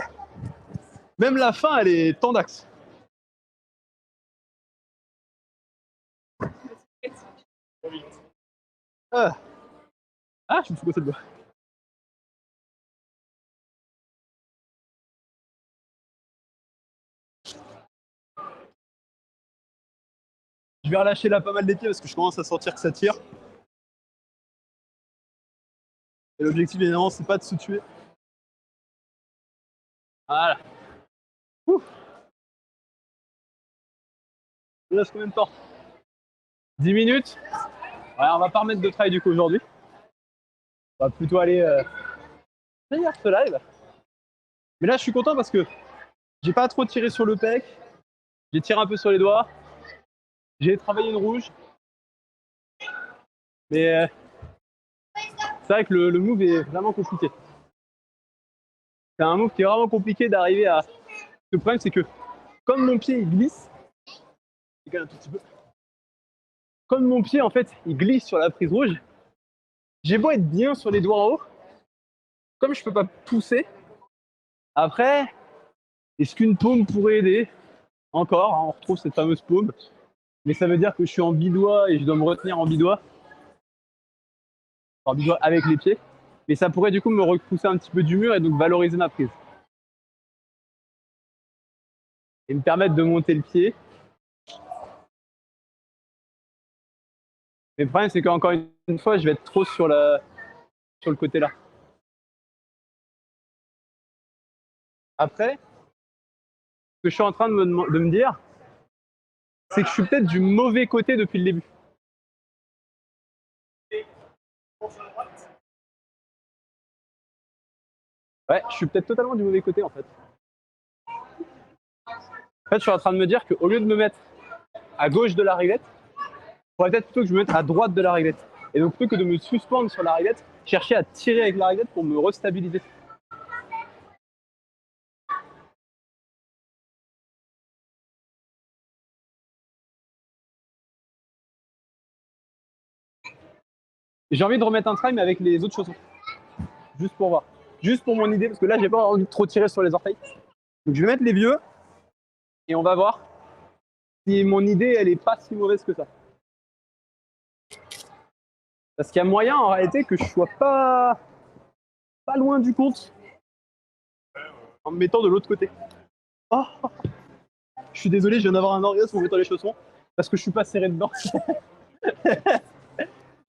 Même la fin, elle est tendax. Ah, ah je me suis bossé le doigt. Je vais relâcher là pas mal les pieds parce que je commence à sentir que ça tire. Et l'objectif, évidemment, c'est pas de se tuer. Voilà. Ouh. Il reste combien de temps? 10 minutes. Ouais, on va pas remettre de travail du coup aujourd'hui. On va plutôt aller finir ce live. Mais là, je suis content parce que j'ai pas trop tiré sur le pec. J'ai tiré un peu sur les doigts. J'ai travaillé une rouge. Mais c'est vrai que le move est vraiment compliqué. C'est un move qui est vraiment compliqué d'arriver à. Le problème, c'est que comme mon pied il glisse, un tout petit peu. Comme mon pied en fait il glisse sur la prise rouge, j'ai beau être bien sur les doigts en haut, comme je peux pas pousser. Après, est-ce qu'une paume pourrait aider? Encore, hein, on retrouve cette fameuse paume, mais ça veut dire que je suis en bidois et je dois me retenir en bidois avec les pieds. Mais ça pourrait du coup me repousser un petit peu du mur et donc valoriser ma prise. Et me permettre de monter le pied. Mais le problème, c'est qu'encore une fois, je vais être trop sur le côté là. Après, ce que je suis en train de me dire, c'est que je suis peut-être du mauvais côté depuis le début. Ouais, je suis peut-être totalement du mauvais côté en fait. En fait, je suis en train de me dire qu'au lieu de me mettre à gauche de la réglette, il faudrait peut-être plutôt que je me mette à droite de la réglette. Et donc plutôt que de me suspendre sur la réglette, chercher à tirer avec la réglette pour me restabiliser. J'ai envie de remettre un try mais avec les autres chaussons. Juste pour voir. Juste pour mon idée, parce que là j'ai pas envie de trop tirer sur les orteils. Donc je vais mettre les vieux et on va voir si mon idée elle est pas si mauvaise que ça. Parce qu'il y a moyen en réalité que je sois pas loin du compte en me mettant de l'autre côté. Oh, je suis désolé, je viens d'avoir un orgasme en mettant les chaussons parce que je suis pas serré dedans.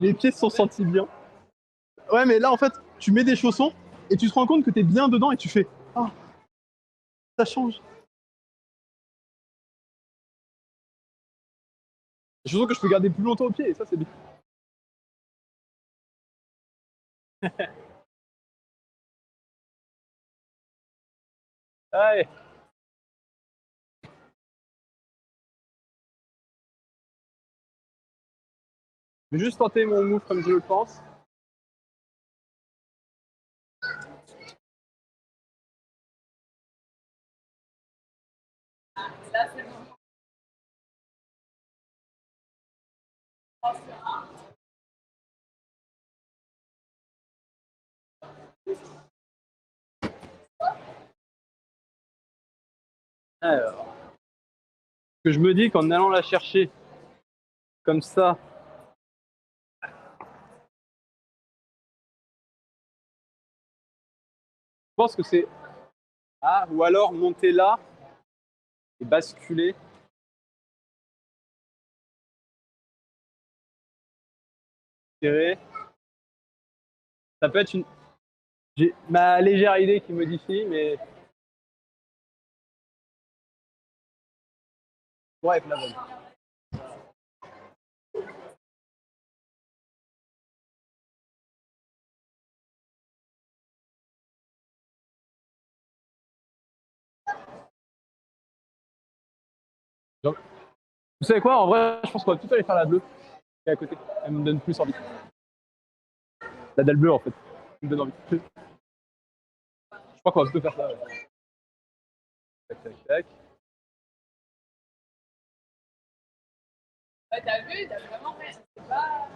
Les pieds se sont sentis bien. Ouais, mais là en fait, tu mets des chaussons et tu te rends compte que t'es bien dedans et tu fais ah, ça change. Des chaussons que je peux garder plus longtemps au pied et ça c'est bien. Allez. Je vais juste tenter mon move comme je le pense. Là, c'est bon. Alors, que je me dis qu'en allant la chercher comme ça, je pense que c'est ah, ou alors monter là et basculer. Serrer. Ça peut être une. J'ai ma légère idée qui modifie, mais ouais, la bonne. Donc, vous savez quoi, en vrai, je pense qu'on va plutôt aller faire la bleue qui est à côté. Elle me donne plus envie. La dalle bleue, en fait. Elle me donne envie. Je crois qu'on va plutôt faire ça. Ouais. Tac, tac, tac. Ouais, t'as vu, t'as vraiment fait. C'est pas.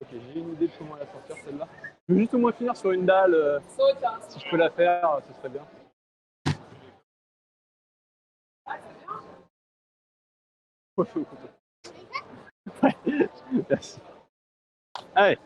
Ok, j'ai une idée de comment la sortir celle-là. Je veux juste au moins finir sur une dalle. Si je peux la faire, ce serait bien. Ah, c'est bien. Ouais, au couteau. Ouais, merci. Allez.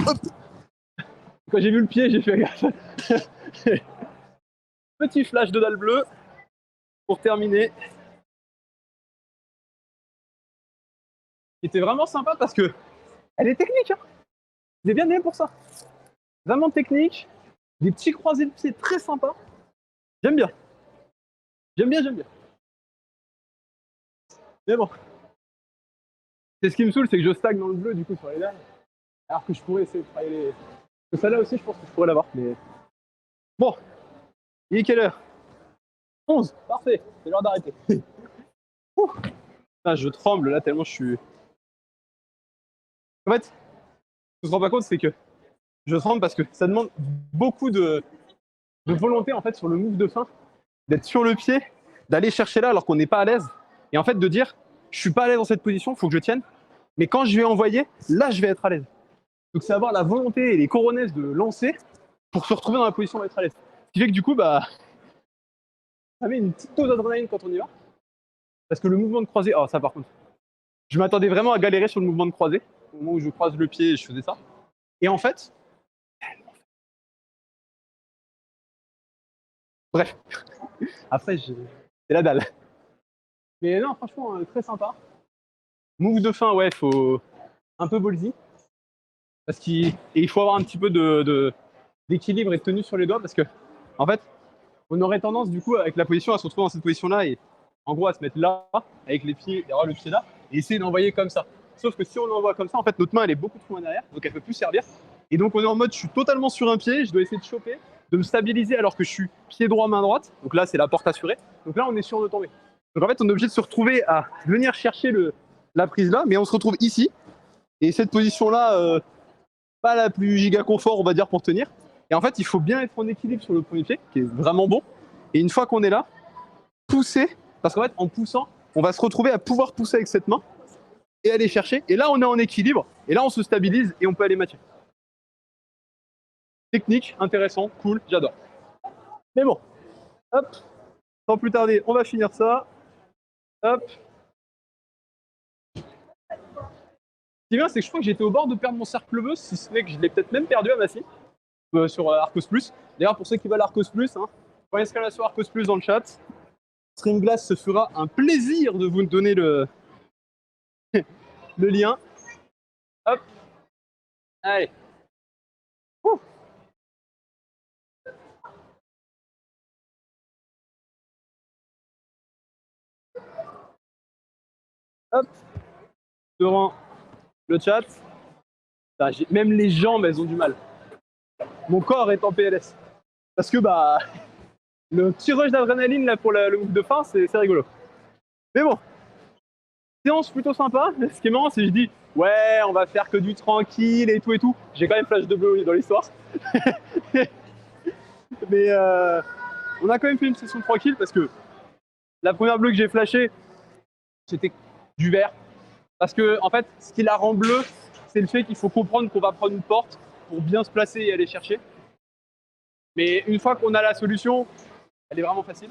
hop. Quand j'ai vu le pied, j'ai fait gaffe. Petit flash de dalle bleue pour terminer. C'était vraiment sympa parce que elle est technique. Hein. Elle est bien aimée pour ça. Vraiment technique. Des petits croisés de pied très sympas. J'aime bien. J'aime bien, j'aime bien. Mais bon. C'est ce qui me saoule, c'est que je stagne dans le bleu du coup sur les dalles. Alors que je pourrais essayer de travailler les. Que celle-là aussi, je pense que je pourrais l'avoir. Mais. Bon. Il est quelle heure? 11. Parfait. C'est l'heure d'arrêter. Ah, je tremble là tellement je suis. En fait, ce que je me rends pas compte, c'est que je tremble parce que ça demande beaucoup de volonté en fait sur le move de fin, d'être sur le pied, d'aller chercher là alors qu'on n'est pas à l'aise, et en fait de dire je suis pas à l'aise dans cette position, il faut que je tienne, mais quand je vais envoyer, là je vais être à l'aise. Donc c'est avoir la volonté et les coronets de lancer pour se retrouver dans la position d'être à l'aise. Ce qui fait que du coup, bah, ça met une petite dose d'adrénaline quand on y va, parce que le mouvement de croisé, oh ça par contre, je m'attendais vraiment à galérer sur le mouvement de croisé, au moment où je croise le pied et je faisais ça, et en fait, bref, après c'est la dalle. Mais non, franchement, très sympa. Move de fin, ouais, faut un peu ballsy. Parce qu'il faut avoir un petit peu d'équilibre et de tenue sur les doigts parce que, en fait, on aurait tendance, du coup, avec la position, à se retrouver dans cette position-là et, en gros, à se mettre là, avec les pieds, derrière le pied là, et essayer d'envoyer comme ça. Sauf que si on envoie comme ça, en fait, notre main, elle est beaucoup trop loin derrière, donc elle peut plus servir. Et donc, on est en mode, je suis totalement sur un pied, je dois essayer de choper, de me stabiliser alors que je suis pied droit, main droite. Donc là, c'est la porte assurée. Donc là, on est sûr de tomber. Donc en fait, on est obligé de se retrouver à venir chercher la prise là, mais on se retrouve ici. Et cette position-là, pas la plus giga confort, on va dire, pour tenir. Et en fait, il faut bien être en équilibre sur le premier pied, qui est vraiment bon. Et une fois qu'on est là, pousser, parce qu'en fait, en poussant, on va se retrouver à pouvoir pousser avec cette main et aller chercher. Et là, on est en équilibre. Et là, on se stabilise et on peut aller matcher. Technique, intéressant, cool, j'adore. Mais bon, hop, sans plus tarder, on va finir ça. Hop. Ce qui est bien, c'est que je crois que j'étais au bord de perdre mon cercle bleu, si ce n'est que je l'ai peut-être même perdu à Massy, sur Arcos Plus. D'ailleurs, pour ceux qui veulent Arcos Plus, hein, pour l'installation Arcos Plus dans le chat, Streamglass se fera un plaisir de vous donner le lien. Hop. Allez. Ouh. Hop. Devant le chat. Même les jambes, elles ont du mal. Mon corps est en PLS. Parce que bah, le petit rush d'adrénaline là pour le move de fin, c'est rigolo. Mais bon, séance plutôt sympa. Ce qui est marrant, c'est que je dis ouais, on va faire que du tranquille et tout et tout. J'ai quand même flash de bleu dans l'histoire. Mais on a quand même fait une session tranquille parce que la première bleue que j'ai flashée, c'était du vert. Parce que en fait, ce qui la rend bleue, c'est le fait qu'il faut comprendre qu'on va prendre une porte pour bien se placer et aller chercher. Mais une fois qu'on a la solution, elle est vraiment facile.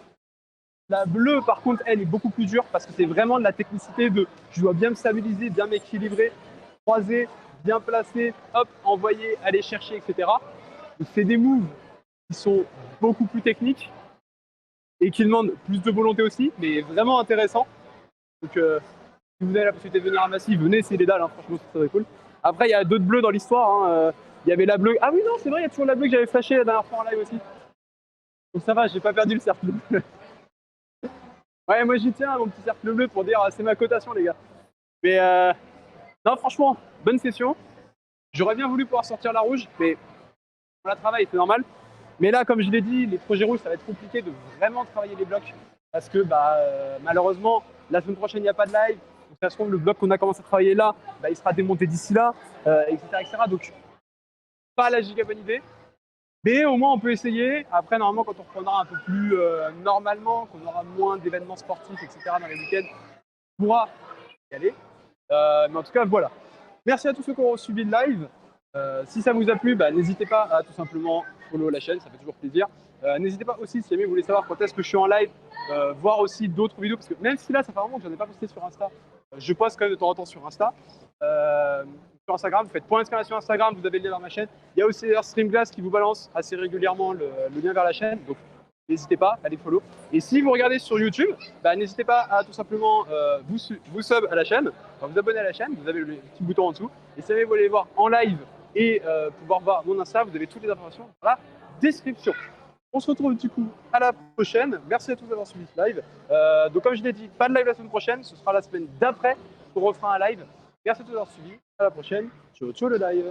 La bleue, par contre, elle est beaucoup plus dure parce que c'est vraiment de la technicité de je dois bien me stabiliser, bien m'équilibrer, croiser, bien placer, hop, envoyer, aller chercher, etc. Donc c'est des moves qui sont beaucoup plus techniques et qui demandent plus de volonté aussi, mais vraiment intéressant. Donc si vous avez la possibilité de venir à Massy, venez essayer les dalles, hein, franchement c'est très cool. Après il y a d'autres bleus dans l'histoire, hein, il y avait la bleue. Ah oui non c'est vrai, il y a toujours la bleue que j'avais flashée la dernière fois en live aussi. Donc ça va, j'ai pas perdu le cercle bleu. Ouais, moi j'y tiens, mon petit cercle bleu, pour dire c'est ma cotation, les gars. Mais non, franchement, bonne session. J'aurais bien voulu pouvoir sortir la rouge, mais on la travaille, c'est normal. Mais là, comme je l'ai dit, les projets rouges, ça va être compliqué de vraiment travailler les blocs. Parce que bah, malheureusement, la semaine prochaine, il n'y a pas de live. Donc ça se trouve, le bloc qu'on a commencé à travailler là, bah, il sera démonté d'ici là, etc., etc. Donc, pas la giga bonne idée. Mais au moins, on peut essayer. Après, normalement, quand on reprendra un peu plus normalement, qu'on aura moins d'événements sportifs, etc. dans les week-ends, on pourra y aller. Mais en tout cas, voilà. Merci à tous ceux qui ont suivi le live. Si ça vous a plu, bah, n'hésitez pas à tout simplement follow la chaîne, ça fait toujours plaisir. N'hésitez pas aussi, si jamais vous voulez savoir quand est-ce que je suis en live, voir aussi d'autres vidéos, parce que même si là, ça fait un moment que je n'en ai pas posté sur Insta, Je poste quand même de temps en temps sur Insta. Sur Instagram, vous faites point d'exclamation Instagram, vous avez le lien vers ma chaîne. Il y a aussi Streamglass qui vous balance assez régulièrement le lien vers la chaîne. Donc n'hésitez pas à les follow. Et si vous regardez sur YouTube, n'hésitez pas à tout simplement vous sub à la chaîne, enfin, vous abonner à la chaîne, vous avez le petit bouton en dessous. Et si vous voulez voir en live et pouvoir voir mon Insta, vous avez toutes les informations dans la description. On se retrouve du coup à la prochaine. Merci à tous d'avoir suivi ce live. Donc comme je l'ai dit, pas de live la semaine prochaine, ce sera la semaine d'après qu'on refera un live. Merci à tous d'avoir suivi. À la prochaine. Ciao, ciao le live.